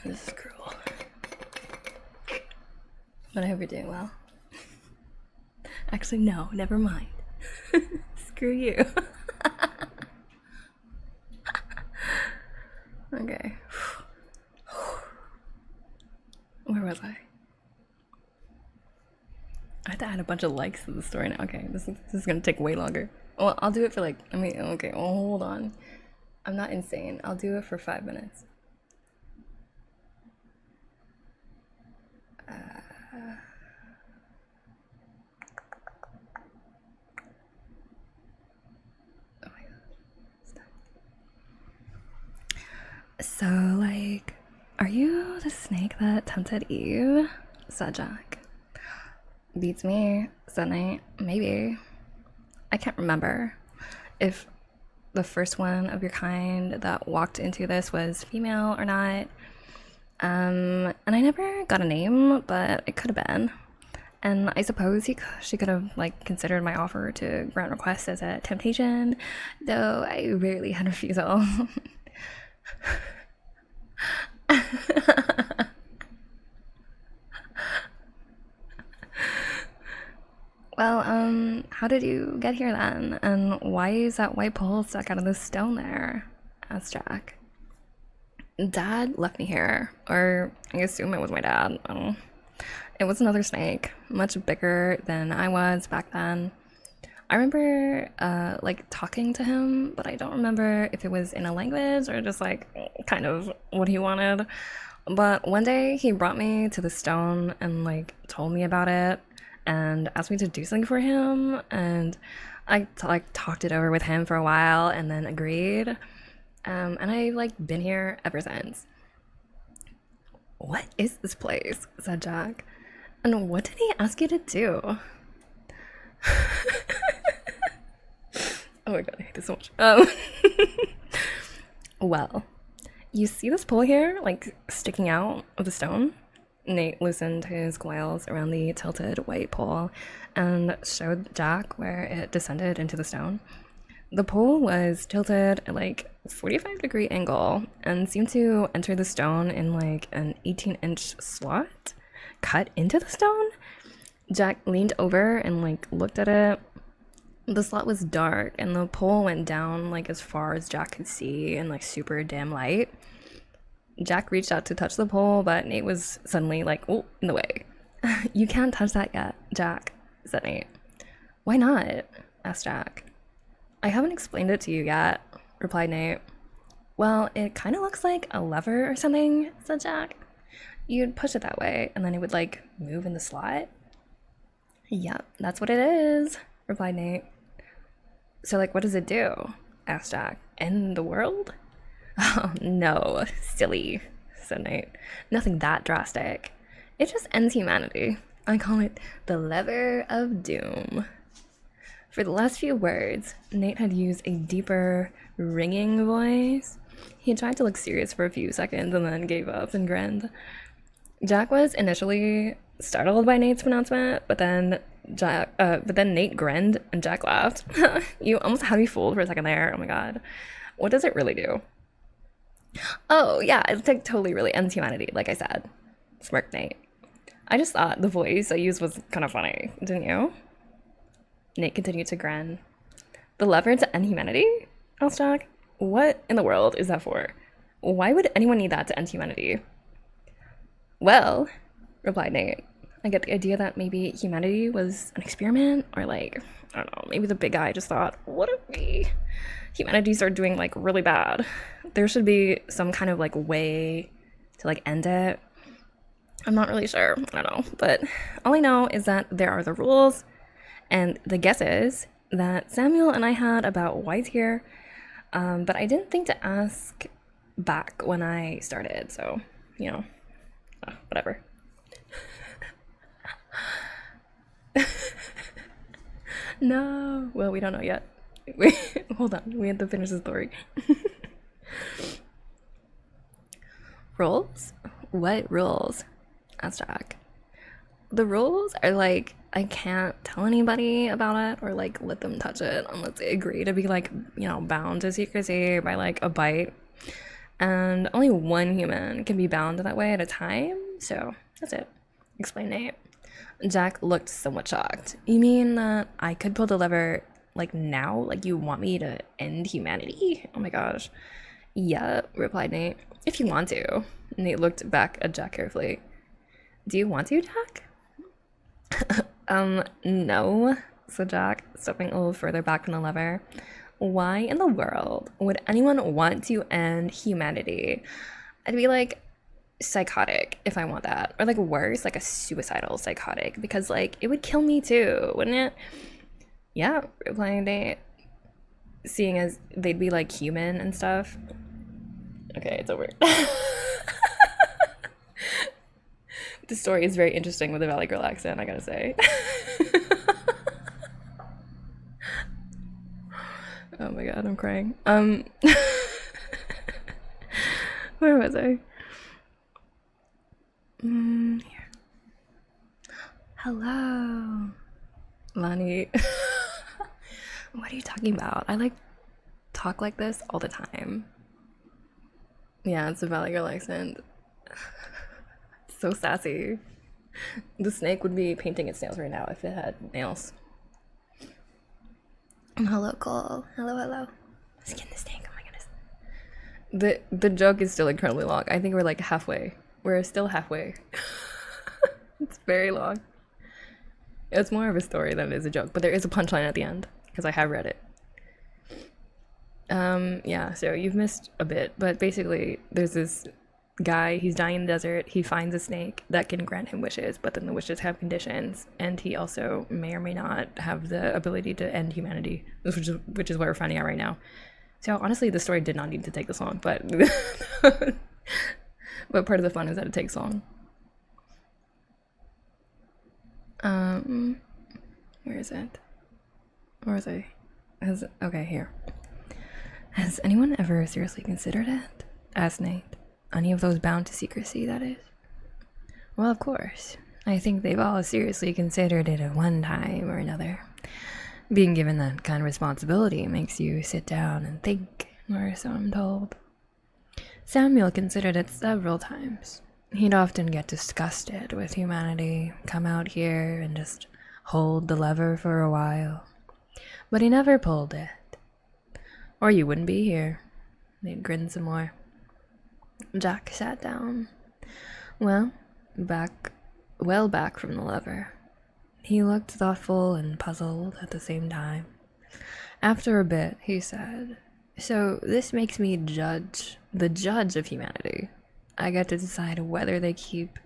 [SPEAKER 2] This is cruel. But I hope you're doing well. Actually, no, never mind. Screw you. Okay. Where was I? I have to add a bunch of likes to the story now. Okay, this is gonna take way longer. Well, I'll do it for like, okay, well, hold on. I'm not insane. I'll do it for 5 minutes. Oh my god. So, like, are you the snake that tempted Eve? Said Jack. Beats me, said Nate. Maybe. I can't remember if the first one of your kind that walked into this was female or not. And I never got a name, but it could have been. And I suppose she could have like considered my offer to grant request as a temptation, though I rarely had refusal. Well, how did you get here then? And why is that white pole stuck out of the stone there? Asked Jack. Dad left me here, or I assume it was my dad. It was another snake, much bigger than I was back then. I remember like talking to him, but I don't remember if it was in a language or just like kind of what he wanted. But one day he brought me to the stone and like told me about it and asked me to do something for him, and I talked it over with him for a while and then agreed. And I've like been here ever since. What is this place? Said Jack. And what did he ask you to do? Oh my god, I hate this so much. Well, you see this pole here, like sticking out of the stone? Nate loosened his coils around the tilted white pole and showed Jack where it descended into the stone. The pole was tilted at like 45-degree angle and seemed to enter the stone in like an 18-inch slot cut into the stone. Jack leaned over and like looked at it. The slot was dark and the pole went down like as far as Jack could see in like super dim light. Jack reached out to touch the pole, but Nate was suddenly like, oh, in the way. You can't touch that yet, Jack, said Nate. Why not? Asked Jack. I haven't explained it to you yet, replied Nate. Well, it kind of looks like a lever or something, said Jack. You'd push it that way, and then it would like move in the slot. Yep, that's what it is, replied Nate. So like, what does it do? Asked Jack. End the world? Oh, no, silly, said Nate. Nothing that drastic. It just ends humanity. I call it the lever of doom. For the last few words, Nate had used a deeper, ringing voice. He tried to look serious for a few seconds and then gave up and grinned. Jack was initially startled by Nate's pronouncement, but then Nate grinned and Jack laughed. You almost had me fooled for a second there. Oh my god. What does it really do? Oh, yeah, it's like totally really ends humanity, like I said, smirked Nate. I just thought the voice I used was kind of funny, didn't you? Nate continued to grin. The lever to end humanity? Asked Jack. What in the world is that for? Why would anyone need that to end humanity? Well, replied Nate, I get the idea that maybe humanity was an experiment, or like, I don't know, maybe the big guy just thought, what if humanity started doing like really bad? There should be some kind of like way to like end it. I'm not really sure, I don't know, but all I know is that there are the rules and the guesses that Samuel and I had about why's here, but I didn't think to ask back when I started, so, you know, whatever. No, well, we don't know yet. Hold on, we have to finish the story. Rules? What rules? Asked Jack. The rules are like, I can't tell anybody about it or like let them touch it unless they agree to be like, you know, bound to secrecy by like a bite. And only one human can be bound that way at a time, so that's it, explained Nate. Jack looked somewhat shocked. You mean that I could pull the lever like now? Like you want me to end humanity? Oh my gosh. Yeah, replied Nate. If you want to. Nate looked back at Jack carefully. Do you want to, Jack? No, said Jack, stepping a little further back from the lever. Why in the world would anyone want to end humanity? I'd be like psychotic if I want that, or like worse, like a suicidal psychotic, because like it would kill me too, wouldn't it? Yeah, replying Nate, seeing as they'd be like human and stuff. Okay, it's over. This story is very interesting with the Valley Girl accent, I gotta say. Oh my god, I'm crying. Where was I? Here. Hello, Lonnie. What are you talking about? I like talk like this all the time. Yeah, it's a Valley Girl accent. So sassy. The snake would be painting its nails right now if it had nails. Hello, Cole. Hello. Skin the snake. Oh my goodness. The joke is still incredibly long. I think we're like halfway. We're still halfway. It's very long. It's more of a story than it is a joke, but there is a punchline at the end because I have read it. Yeah, so you've missed a bit, but basically there's this guy, he's dying in the desert. He finds a snake that can grant him wishes, but then the wishes have conditions, and he also may or may not have the ability to end humanity, which is what we're finding out right now. So honestly, the story did not need to take this long, but but part of the fun is that it takes long. Where is it? Where was I? Okay, here. Has anyone ever seriously considered it? Asked Nate. Any of those bound to secrecy, that is? Well, of course. I think they've all seriously considered it at one time or another. Being given that kind of responsibility makes you sit down and think, or so I'm told. Samuel considered it several times. He'd often get disgusted with humanity, come out here and just hold the lever for a while. But he never pulled it. Or you wouldn't be here. They'd grin some more. Jack sat down. Well back from the lever. He looked thoughtful and puzzled at the same time. After a bit, he said, So this makes me the judge of humanity. I get to decide whether they keep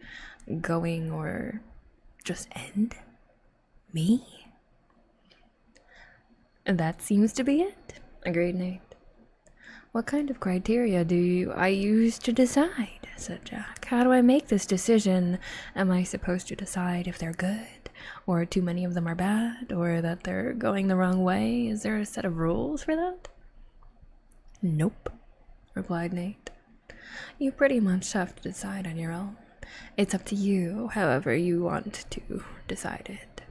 [SPEAKER 2] going or just end? Me? That seems to be it, agreed Nate. What kind of criteria do I use to decide? Said Jack. How do I make this decision? Am I supposed to decide if they're good, or too many of them are bad, or that they're going the wrong way? Is there a set of rules for that? Nope, replied Nate. You pretty much have to decide on your own. It's up to you, however you want to decide it.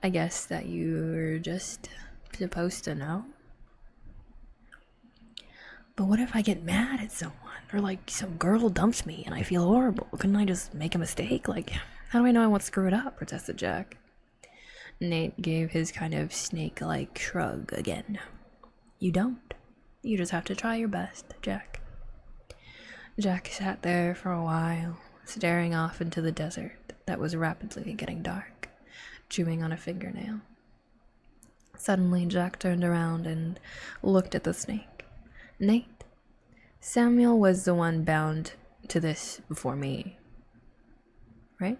[SPEAKER 2] I guess that you're just supposed to know. But what if I get mad at someone? Or like some girl dumps me and I feel horrible? Couldn't I just make a mistake? Like, how do I know I won't screw it up? Protested Jack. Nate gave his kind of snake-like shrug again. You don't. You just have to try your best, Jack. Jack sat there for a while, staring off into the desert that was rapidly getting dark, chewing on a fingernail. Suddenly, Jack turned around and looked at the snake. Nate, Samuel was the one bound to this before me, right?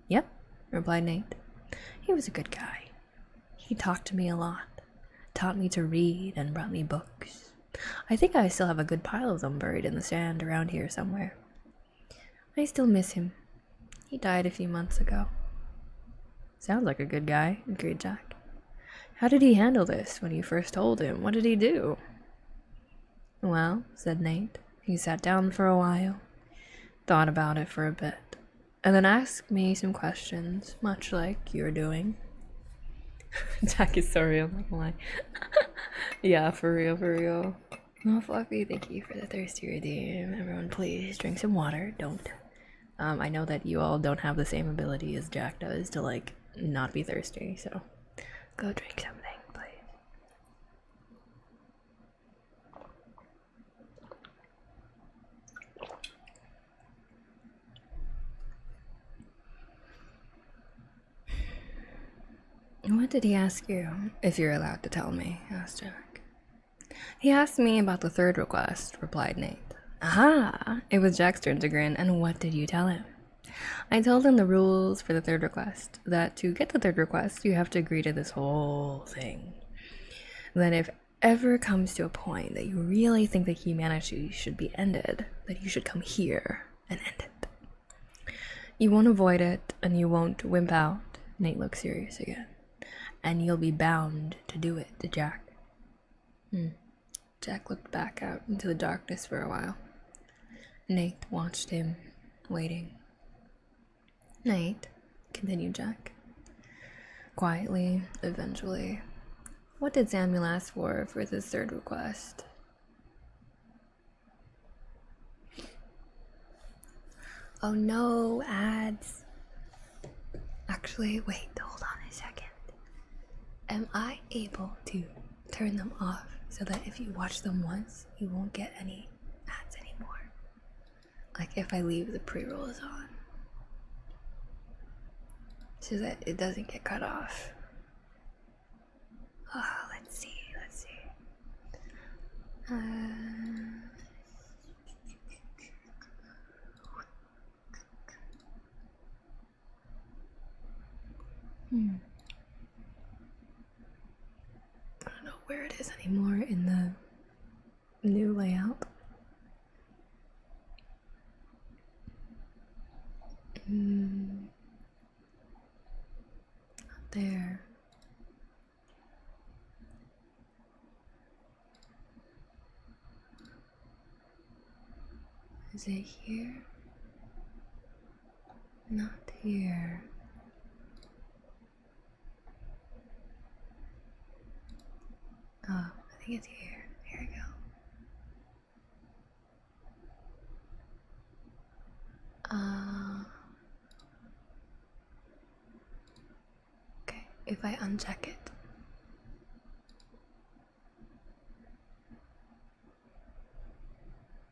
[SPEAKER 2] Yep, replied Nate. He was a good guy. He talked to me a lot, taught me to read, and brought me books. I think I still have a good pile of them buried in the sand around here somewhere. I still miss him. He died a few months ago. Sounds like a good guy, agreed Jack. How did he handle this when you first told him? What did he do? Well, said Nate, he sat down for a while, thought about it for a bit, and then asked me some questions, much like you're doing. Jack is so real, not gonna lie. Yeah, for real. Oh, Fluffy, thank you for the thirsty redeem. Everyone, please drink some water. Don't. I know that you all don't have the same ability as Jack does to, like, not be thirsty, so go drink something, please. What did he ask you, if you're allowed to tell me? Asked Jack. He asked me about the third request, replied Nate. Aha! It was Jack's turn to grin, and what did you tell him? I told him the rules for the third request, that to get the third request, you have to agree to this whole thing. That if ever comes to a point that you really think that humanity should be ended, that you should come here and end it. You won't avoid it, and you won't wimp out. Nate looked serious again. And you'll be bound to do it, to Jack. Jack looked back out into the darkness for a while. Nate watched him, waiting. Nate, continued Jack. Quietly, eventually. What did Samuel ask for this third request? Oh no, ads. Actually, wait, hold on a second. Am I able to turn them off so that if you watch them once, you won't get any ads anymore? Like if I leave the pre-rolls on, so that it doesn't get cut off. Let's see. where it is anymore in the new layout. There. Is it here? Not here. Oh, I think it's here. Here we go. Okay, if I uncheck it.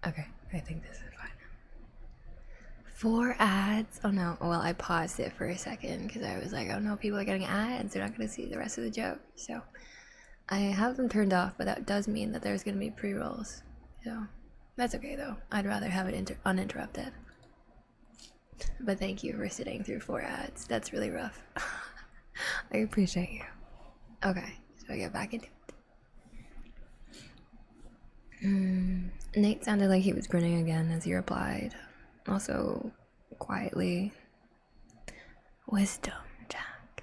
[SPEAKER 2] Okay, I think this is fine. 4 ads? Oh no, well, I paused it for a second because I was like, oh no, people are getting ads. They're not going to see the rest of the joke. So I have them turned off, but that does mean that there's going to be pre-rolls. So that's okay though. I'd rather have it uninterrupted. But thank you for sitting through 4 ads. That's really rough. I appreciate you. Okay, so I get back into it. Nate sounded like he was grinning again as he replied, also quietly. Wisdom, Jack.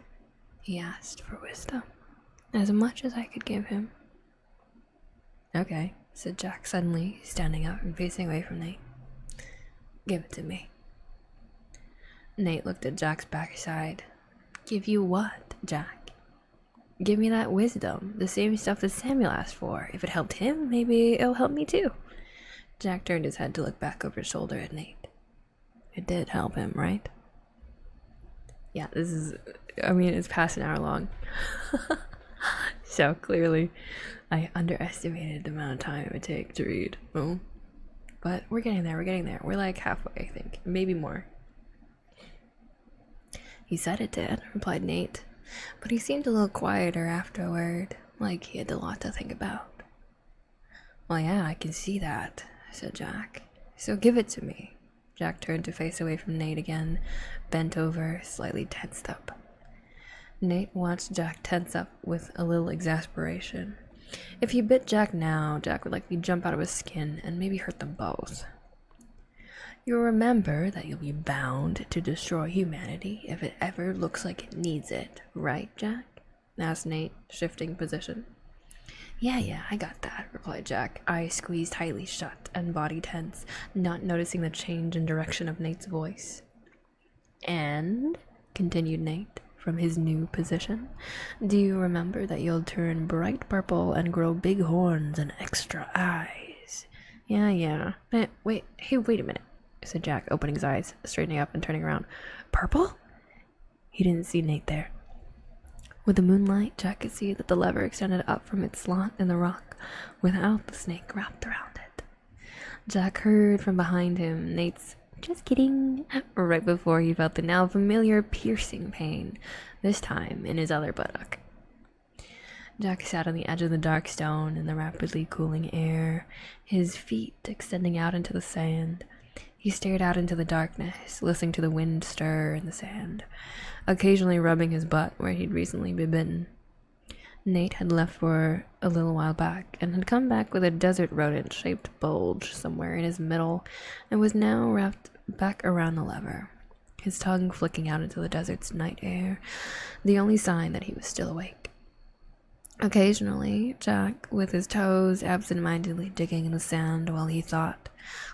[SPEAKER 2] He asked for wisdom, as much as I could give him. Okay, said Jack suddenly, standing up and facing away from Nate. Give it to me. Nate looked at Jack's backside. Give you what, Jack? Give me that wisdom, the same stuff that Samuel asked for. If it helped him, maybe it'll help me too. Jack turned his head to look back over his shoulder at Nate. It did help him, right? Yeah, it's past an hour long. So clearly, I underestimated the amount of time it would take to read. Oh. But we're getting there, We're like halfway, I think. Maybe more. He said it did, replied Nate. But he seemed a little quieter afterward, like he had a lot to think about. Well, yeah, I can see that, said Jack. So give it to me. Jack turned to face away from Nate again, bent over, slightly tensed up. Nate watched Jack tense up with a little exasperation. If he bit Jack now, Jack would likely jump out of his skin and maybe hurt them both. You'll remember that you'll be bound to destroy humanity if it ever looks like it needs it, right, Jack? Asked Nate, shifting position. Yeah, I got that, replied Jack, eyes squeezed tightly shut and body tense, not noticing the change in direction of Nate's voice. And, continued Nate, from his new position, do you remember that you'll turn bright purple and grow big horns and extra eyes? Yeah. Wait a minute, said Jack, opening his eyes, straightening up and turning around. Purple? He didn't see Nate there. With the moonlight, Jack could see that the lever extended up from its slot in the rock without the snake wrapped around it. Jack heard from behind him Nate's "just kidding" right before he felt the now familiar piercing pain, this time in his other buttock. Jack sat on the edge of the dark stone in the rapidly cooling air, his feet extending out into the sand. He stared out into the darkness, listening to the wind stir in the sand, occasionally rubbing his butt where he'd recently been bitten. Nate had left for a little while back and had come back with a desert rodent-shaped bulge somewhere in his middle and was now wrapped back around the lever, his tongue flicking out into the desert's night air, the only sign that he was still awake. Occasionally, Jack, with his toes absent-mindedly digging in the sand while he thought,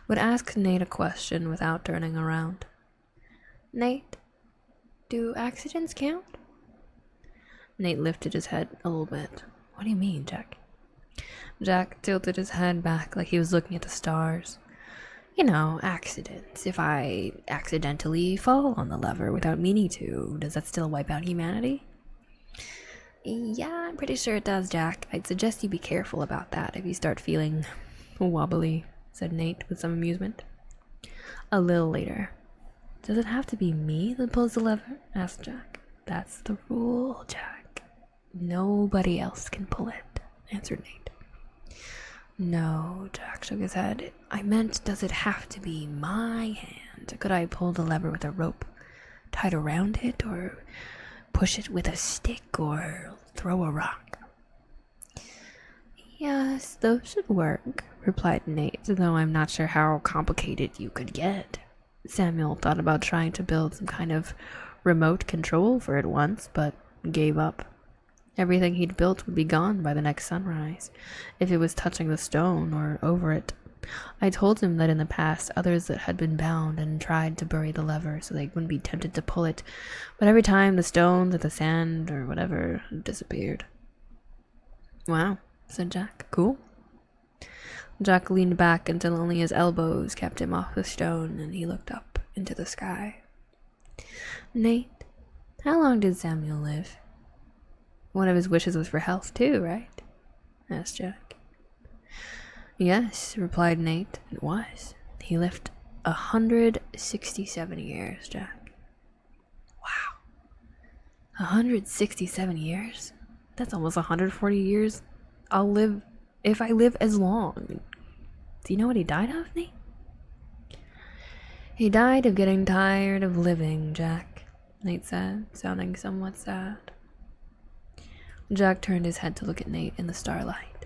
[SPEAKER 2] would ask Nate a question without turning around. Nate, do accidents count? Nate lifted his head a little bit. What do you mean, Jack? Jack tilted his head back like he was looking at the stars. You know, accidents. If I accidentally fall on the lever without meaning to, does that still wipe out humanity? Yeah, I'm pretty sure it does, Jack. I'd suggest you be careful about that if you start feeling wobbly, said Nate with some amusement. A little later. Does it have to be me that pulls the lever? Asked Jack. That's the rule, Jack. Nobody else can pull it, answered Nate. No, Jack shook his head. I meant, does it have to be my hand? Could I pull the lever with a rope tied around it, or push it with a stick, or throw a rock? Yes, those should work, replied Nate, though I'm not sure how complicated you could get. Samuel thought about trying to build some kind of remote control for it once, but gave up. Everything he'd built would be gone by the next sunrise, if it was touching the stone or over it. I told him that in the past others that had been bound and tried to bury the lever so they wouldn't be tempted to pull it, but every time the stones or the sand or whatever disappeared. Wow, said Jack. Cool. Jack leaned back until only his elbows kept him off the stone, and he looked up into the sky. Nate, how long did Samuel live? One of his wishes was for health too, right? Asked Jack. Yes, replied Nate, it was. He lived 167 years, Jack. Wow. 167 years? That's almost 140 years I'll live if I live as long. Do you know what he died of, Nate? He died of getting tired of living, Jack, Nate said, sounding somewhat sad. Jack turned his head to look at Nate in the starlight.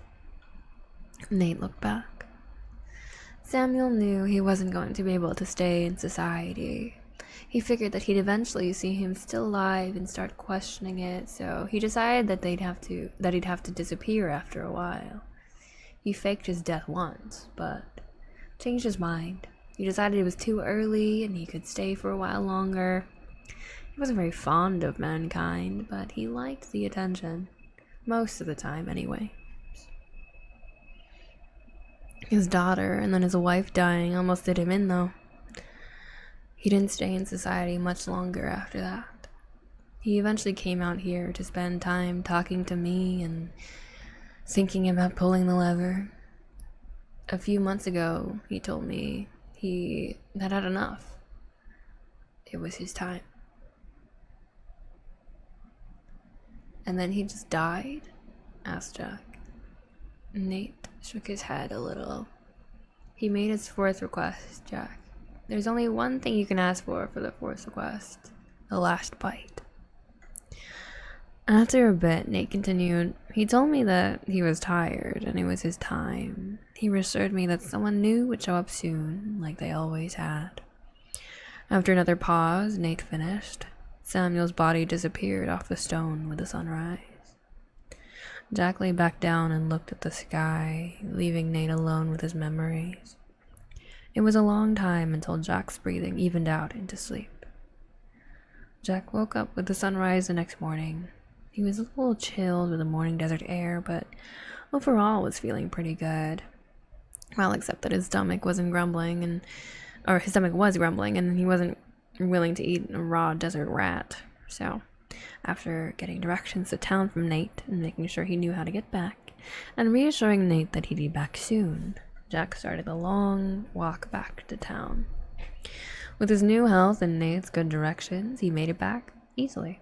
[SPEAKER 2] Nate looked back. Samuel knew he wasn't going to be able to stay in society. He figured that he'd eventually see him still alive and start questioning it, so he decided that he'd have to disappear after a while. He faked his death once, but changed his mind. He decided it was too early and he could stay for a while longer. He wasn't very fond of mankind, but he liked the attention. Most of the time, anyway. His daughter and then his wife dying almost did him in, though. He didn't stay in society much longer after that. He eventually came out here to spend time talking to me and thinking about pulling the lever. A few months ago, he told me he had had enough. It was his time. And then he just died? Asked Jack. Nate shook his head a little. He made his fourth request, Jack. There's only one thing you can ask for the fourth request. The last bite. After a bit, Nate continued, he told me that he was tired and it was his time. He assured me that someone new would show up soon, like they always had. After another pause, Nate finished. Samuel's body disappeared off the stone with the sunrise. Jack lay back down and looked at the sky, leaving Nate alone with his memories. It was a long time until Jack's breathing evened out into sleep. Jack woke up with the sunrise the next morning. He was a little chilled with the morning desert air, but overall was feeling pretty good. Well, except that his stomach was grumbling, and he wasn't willing to eat a raw desert rat. So, after getting directions to town from Nate and making sure he knew how to get back, and reassuring Nate that he'd be back soon, Jack started the long walk back to town. With his new health and Nate's good directions, he made it back easily.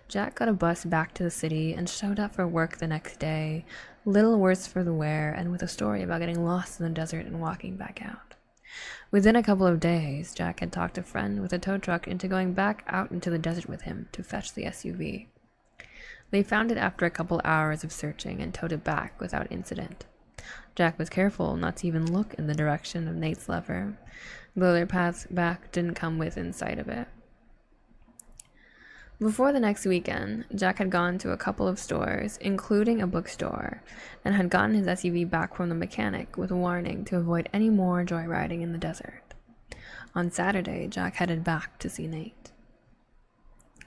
[SPEAKER 2] Jack got a bus back to the city and showed up for work the next day, little worse for the wear and with a story about getting lost in the desert and walking back out. Within a couple of days, Jack had talked a friend with a tow truck into going back out into the desert with him to fetch the SUV. They found it after a couple hours of searching and towed it back without incident. Jack was careful not to even look in the direction of Nate's lever, though their paths back didn't come within sight of it. Before the next weekend, Jack had gone to a couple of stores, including a bookstore, and had gotten his SUV back from the mechanic with a warning to avoid any more joyriding in the desert. On Saturday, Jack headed back to see Nate.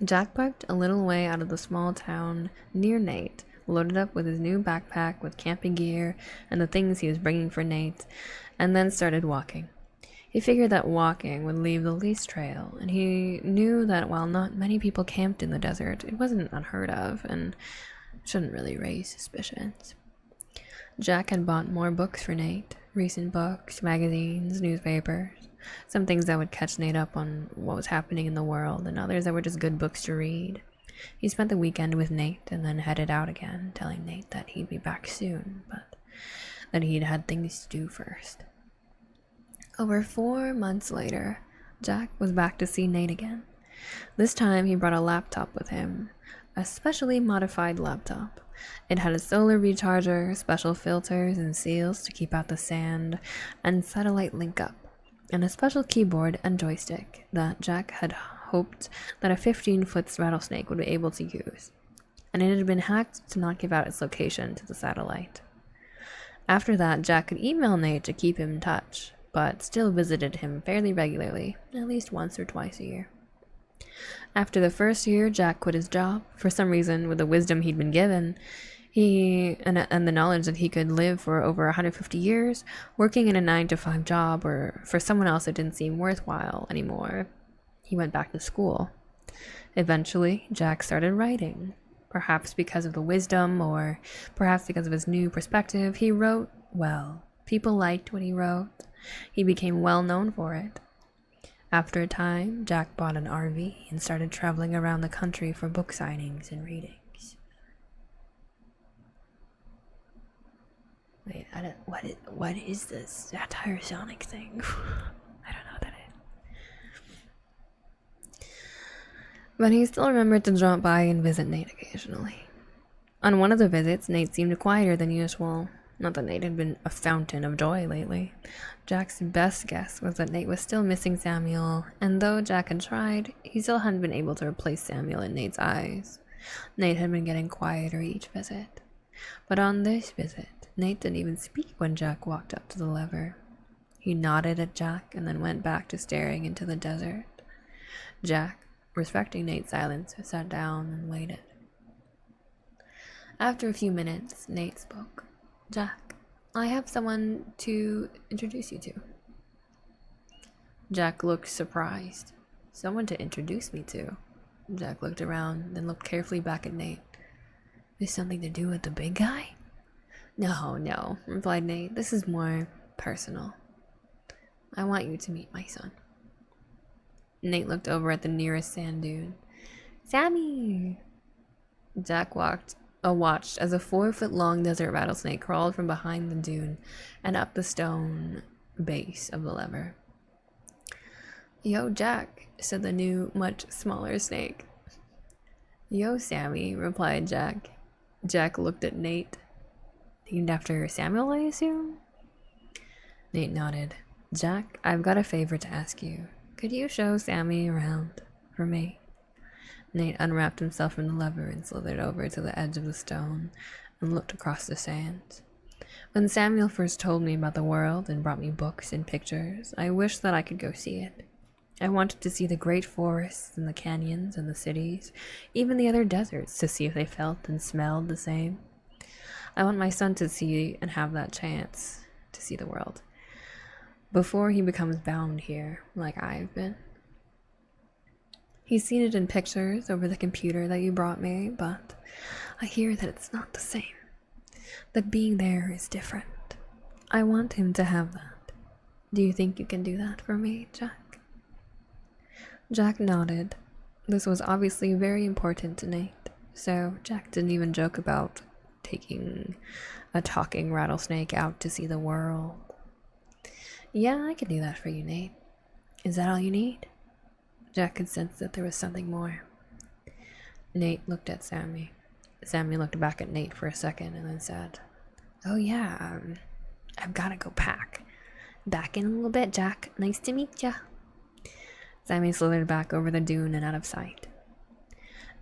[SPEAKER 2] Jack parked a little way out of the small town near Nate, loaded up with his new backpack with camping gear and the things he was bringing for Nate, and then started walking. He figured that walking would leave the least trail, and he knew that while not many people camped in the desert, it wasn't unheard of and shouldn't really raise suspicions. Jack had bought more books for Nate, recent books, magazines, newspapers, some things that would catch Nate up on what was happening in the world, and others that were just good books to read. He spent the weekend with Nate and then headed out again, telling Nate that he'd be back soon, but that he'd had things to do first. Over 4 months later, Jack was back to see Nate again. This time he brought a laptop with him, a specially modified laptop. It had a solar recharger, special filters and seals to keep out the sand, and satellite link up, and a special keyboard and joystick that Jack had hoped that a 15-foot rattlesnake would be able to use, and it had been hacked to not give out its location to the satellite. After that, Jack could email Nate to keep him in touch, but still visited him fairly regularly, at least once or twice a year. After the first year, Jack quit his job. For some reason, with the wisdom he'd been given, and the knowledge that he could live for over 150 years, working in a 9-to-5 job or for someone else that didn't seem worthwhile anymore, he went back to school. Eventually, Jack started writing. Perhaps because of the wisdom, or perhaps because of his new perspective, he wrote well. People liked what he wrote. He became well known for it. After a time, Jack bought an RV and started traveling around the country for book signings and readings. Wait, what is this satire sonic thing? I don't know what that is. But he still remembered to drop by and visit Nate occasionally. On one of the visits, Nate seemed quieter than usual. Not that Nate had been a fountain of joy lately. Jack's best guess was that Nate was still missing Samuel, and though Jack had tried, he still hadn't been able to replace Samuel in Nate's eyes. Nate had been getting quieter each visit. But on this visit, Nate didn't even speak when Jack walked up to the lever. He nodded at Jack and then went back to staring into the desert. Jack, respecting Nate's silence, sat down and waited. After a few minutes, Nate spoke. Jack, I have someone to introduce you to. Jack looked surprised. Someone to introduce me to? Jack looked around, then looked carefully back at Nate. This something to do with the big guy? No, replied Nate. This is more personal. I want you to meet my son. Nate looked over at the nearest sand dune. Sammy! Jack watched as a 4-foot-long desert rattlesnake crawled from behind the dune and up the stone base of the lever. Yo, Jack, said the new, much smaller snake. Yo, Sammy, replied Jack. Jack looked at Nate. Named after Samuel, I assume? Nate nodded. Jack, I've got a favor to ask you. Could you show Sammy around for me? Nate unwrapped himself from the lever and slithered over to the edge of the stone and looked across the sand. When Samuel first told me about the world and brought me books and pictures, I wished that I could go see it. I wanted to see the great forests and the canyons and the cities, even the other deserts, to see if they felt and smelled the same. I want my son to see and have that chance to see the world before he becomes bound here like I've been. He's seen it in pictures over the computer that you brought me, but I hear that it's not the same. That being there is different. I want him to have that. Do you think you can do that for me, Jack? Jack nodded. This was obviously very important to Nate, so Jack didn't even joke about taking a talking rattlesnake out to see the world. Yeah, I can do that for you, Nate. Is that all you need? Jack could sense that there was something more. Nate looked at Sammy. Sammy looked back at Nate for a second and then said, Oh yeah, I've gotta go pack. Back in a little bit, Jack. Nice to meet ya. Sammy slithered back over the dune and out of sight.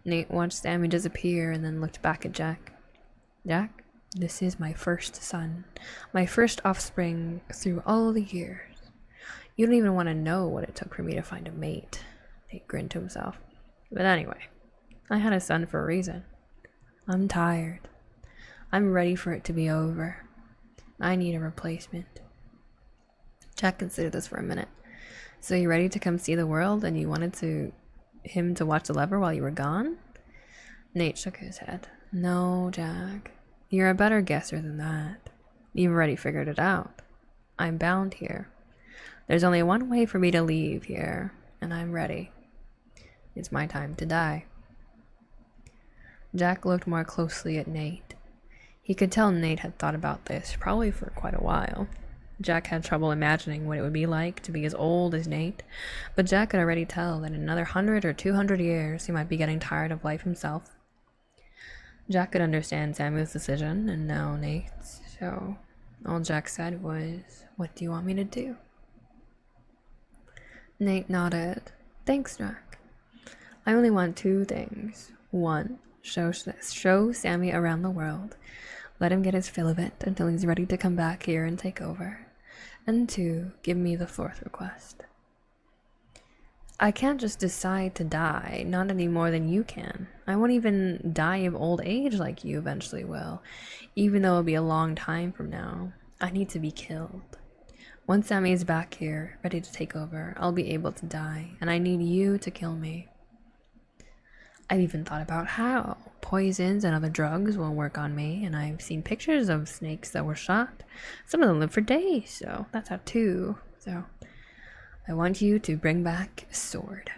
[SPEAKER 2] Nate watched Sammy disappear and then looked back at Jack. Jack, this is my first son, my first offspring through all the years. You don't even want to know what it took for me to find a mate. Nate grinned to himself. But anyway, I had a son for a reason. I'm tired. I'm ready for it to be over. I need a replacement. Jack considered this for a minute. So you ready to come see the world and you wanted him to watch the lever while you were gone? Nate shook his head. No, Jack. You're a better guesser than that. You've already figured it out. I'm bound here. There's only one way for me to leave here, and I'm ready. It's my time to die. Jack looked more closely at Nate. He could tell Nate had thought about this, probably for quite a while. Jack had trouble imagining what it would be like to be as old as Nate, but Jack could already tell that in another 100 or 200 years he might be getting tired of life himself. Jack could understand Samuel's decision, and now Nate's, so all Jack said was, "What do you want me to do?" Nate nodded. "Thanks, Jack. I only want two things. One, show Sammy around the world. Let him get his fill of it until he's ready to come back here and take over. And two, give me the fourth request. I can't just decide to die, not any more than you can. I won't even die of old age like you eventually will, even though it'll be a long time from now. I need to be killed. Once Sammy is back here, ready to take over, I'll be able to die, and I need you to kill me. I've even thought about how. Poisons and other drugs won't work on me, and I've seen pictures of snakes that were shot. Some of them live for days, so that's how too. So I want you to bring back a sword."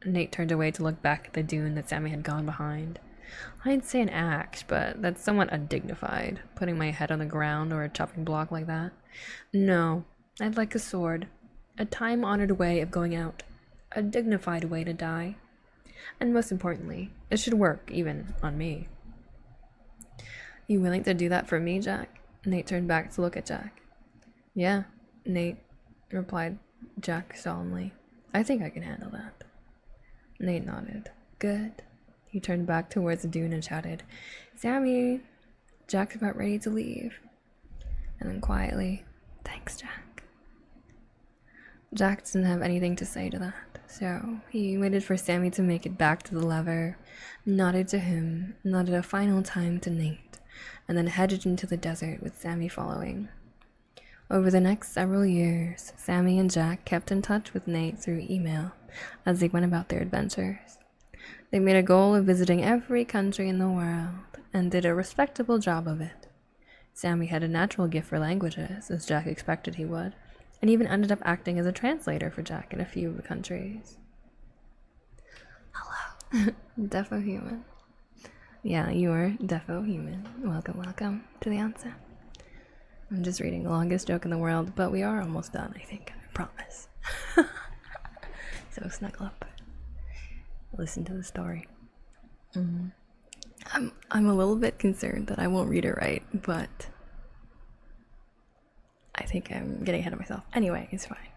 [SPEAKER 2] Nate turned away to look back at the dune that Sammy had gone behind. I'd say an axe, but that's somewhat undignified, putting my head on the ground or a chopping block like that. No, I'd like a sword. A time-honored way of going out. A dignified way to die. And most importantly, it should work, even on me. You willing to do that for me, Jack? Nate turned back to look at Jack. Yeah, Nate, replied Jack solemnly. I think I can handle that. Nate nodded. Good. He turned back towards the dune and shouted, Sammy! Jack's about ready to leave. And then quietly, thanks, Jack. Jack didn't have anything to say to that, so he waited for Sammy to make it back to the lever, nodded to him, nodded a final time to Nate, and then headed into the desert with Sammy following. Over the next several years, Sammy and Jack kept in touch with Nate through email as they went about their adventures. They made a goal of visiting every country in the world and did a respectable job of it. Sammy had a natural gift for languages, as Jack expected he would, and even ended up acting as a translator for Jack in a few of the countries. Hello, Defo Human. Yeah, you are Defo Human. Welcome, welcome to the answer. I'm just reading the longest joke in the world, but we are almost done, I think. I promise. So snuggle up. Listen to the story. I'm a little bit concerned that I won't read it right, but I think I'm getting ahead of myself. Anyway, it's fine.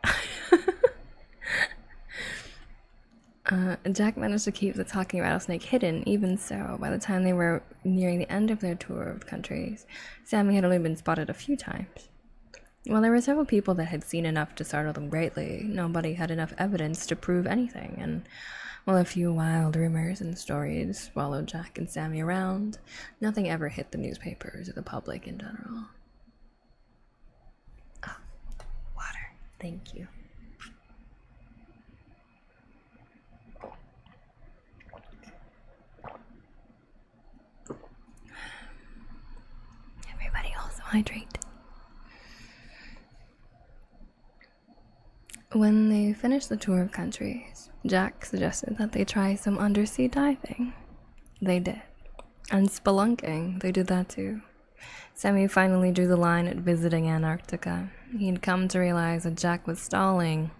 [SPEAKER 2] Jack managed to keep the talking rattlesnake hidden. Even so, by the time they were nearing the end of their tour of countries, Sammy had only been spotted a few times. While there were several people that had seen enough to startle them greatly, nobody had enough evidence to prove anything, and while a few wild rumors and stories followed Jack and Sammy around, nothing ever hit the newspapers or the public in general. Oh, water. Thank you. Everybody also hydrate. When they finished the tour of countries, Jack suggested that they try some undersea diving. They did. And spelunking, they did that too. Sammy finally drew the line at visiting Antarctica. He'd come to realize that Jack was stalling.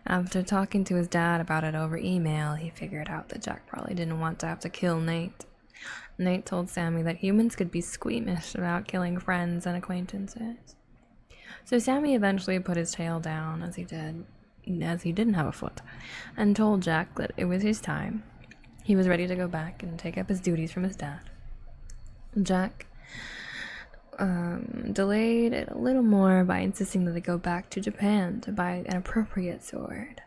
[SPEAKER 2] After talking to his dad about it over email, he figured out that Jack probably didn't want to have to kill Nate. Nate told Sammy that humans could be squeamish about killing friends and acquaintances. So Sammy eventually put his tail down, as he didn't have a foot, and told Jack that it was his time. He was ready to go back and take up his duties from his dad. Jack delayed it a little more by insisting that they go back to Japan to buy an appropriate sword.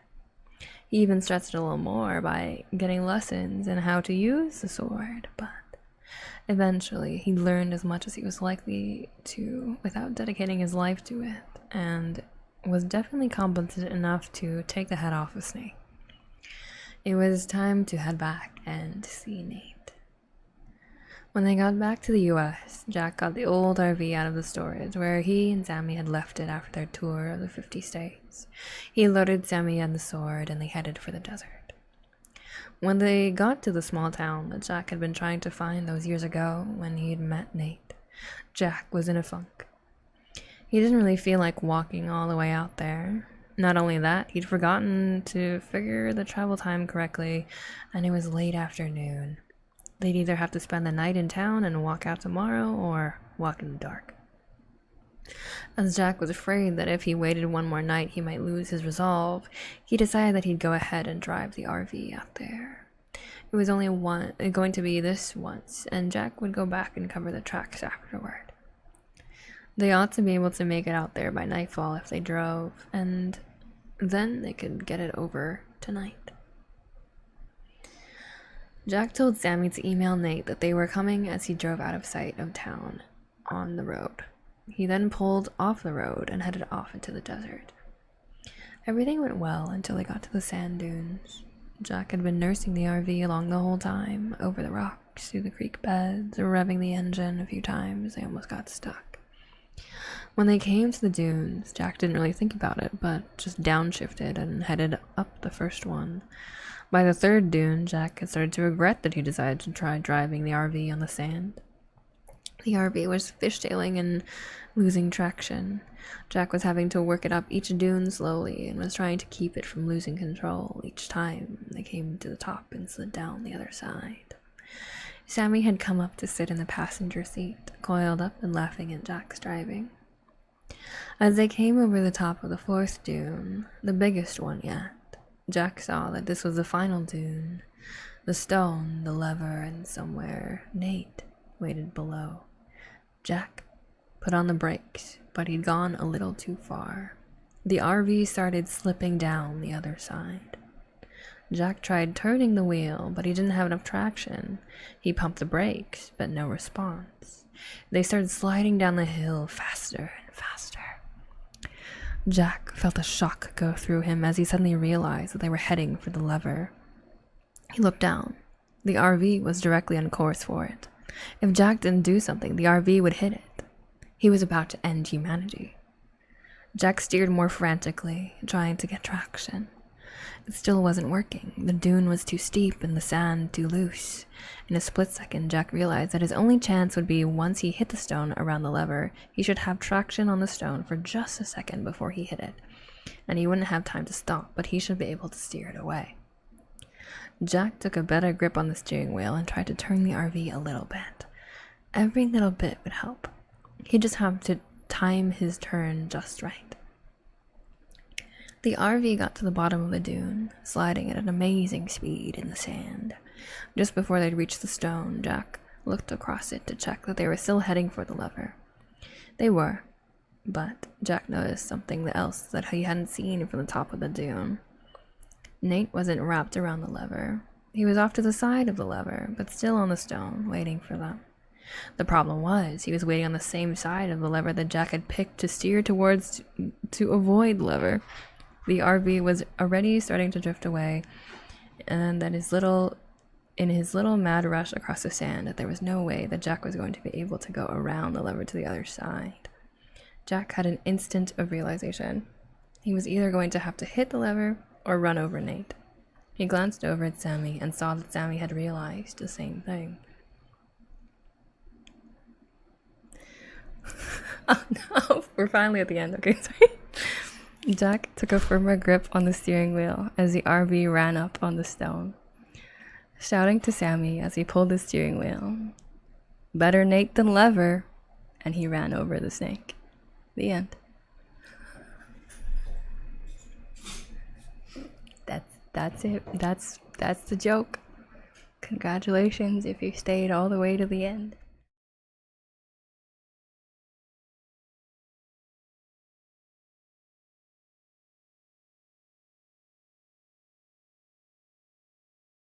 [SPEAKER 2] He even stressed it a little more by getting lessons in how to use the sword, but eventually he learned as much as he was likely to without dedicating his life to it, and was definitely competent enough to take the head off of Snake. It was time to head back and see Nate. When they got back to the US, Jack got the old RV out of the storage where he and Sammy had left it after their tour of the 50 states. He loaded Sammy on the sword and they headed for the desert. When they got to the small town that Jack had been trying to find those years ago when he'd met Nate, Jack was in a funk. He didn't really feel like walking all the way out there. Not only that, he'd forgotten to figure the travel time correctly, and it was late afternoon. They'd either have to spend the night in town and walk out tomorrow, or walk in the dark. As Jack was afraid that if he waited one more night he might lose his resolve, he decided that he'd go ahead and drive the RV out there. It was only going to be this once, and Jack would go back and cover the tracks afterward. They ought to be able to make it out there by nightfall if they drove, and then they could get it over tonight. Jack told Sammy to email Nate that they were coming as he drove out of sight of town on the road. He then pulled off the road and headed off into the desert. Everything went well until they got to the sand dunes. Jack had been nursing the RV along the whole time, over the rocks, through the creek beds, revving the engine a few times. They almost got stuck. When they came to the dunes, Jack didn't really think about it, but just downshifted and headed up the first one. By the third dune, Jack had started to regret that he decided to try driving the RV on the sand. The RV was fishtailing and losing traction. Jack was having to work it up each dune slowly and was trying to keep it from losing control each time they came to the top and slid down the other side. Sammy had come up to sit in the passenger seat, coiled up and laughing at Jack's driving. As they came over the top of the fourth dune, the biggest one yet, Jack saw that this was the final dune. The stone, the lever, and somewhere Nate waited below. Jack put on the brakes, but he'd gone a little too far. The RV started slipping down the other side. Jack tried turning the wheel, but he didn't have enough traction. He pumped the brakes, but no response. They started sliding down the hill faster and faster. Jack felt a shock go through him as he suddenly realized that they were heading for the lever. He looked down. The RV was directly on course for it. If Jack didn't do something, the RV would hit it. He was about to end humanity. Jack steered more frantically, trying to get traction. It still wasn't working. The dune was too steep and the sand too loose. In a split second, Jack realized that his only chance would be once he hit the stone around the lever. He should have traction on the stone for just a second before he hit it, and he wouldn't have time to stop, but he should be able to steer it away. Jack took a better grip on the steering wheel and tried to turn the RV a little bit. Every little bit would help. He'd just have to time his turn just right. The RV got to the bottom of the dune, sliding at an amazing speed in the sand. Just before they'd reached the stone, Jack looked across it to check that they were still heading for the lever. They were, but Jack noticed something else that he hadn't seen from the top of the dune. Nate wasn't wrapped around the lever. He was off to the side of the lever, but still on the stone, waiting for them. The problem was, he was waiting on the same side of the lever that Jack had picked to steer towards to avoid the lever. The RV was already starting to drift away, and that in his little mad rush across the sand, that there was no way that Jack was going to be able to go around the lever to the other side. Jack had an instant of realization. He was either going to have to hit the lever or run over Nate. He glanced over at Sammy and saw that Sammy had realized the same thing. Oh no, we're finally at the end. Okay, sorry. Jack took a firmer grip on the steering wheel as the RV ran up on the stone, shouting to Sammy as he pulled the steering wheel, "Better Nate than lever," and he ran over the snake. The end. That's it. That's the joke. Congratulations if you stayed all the way to the end.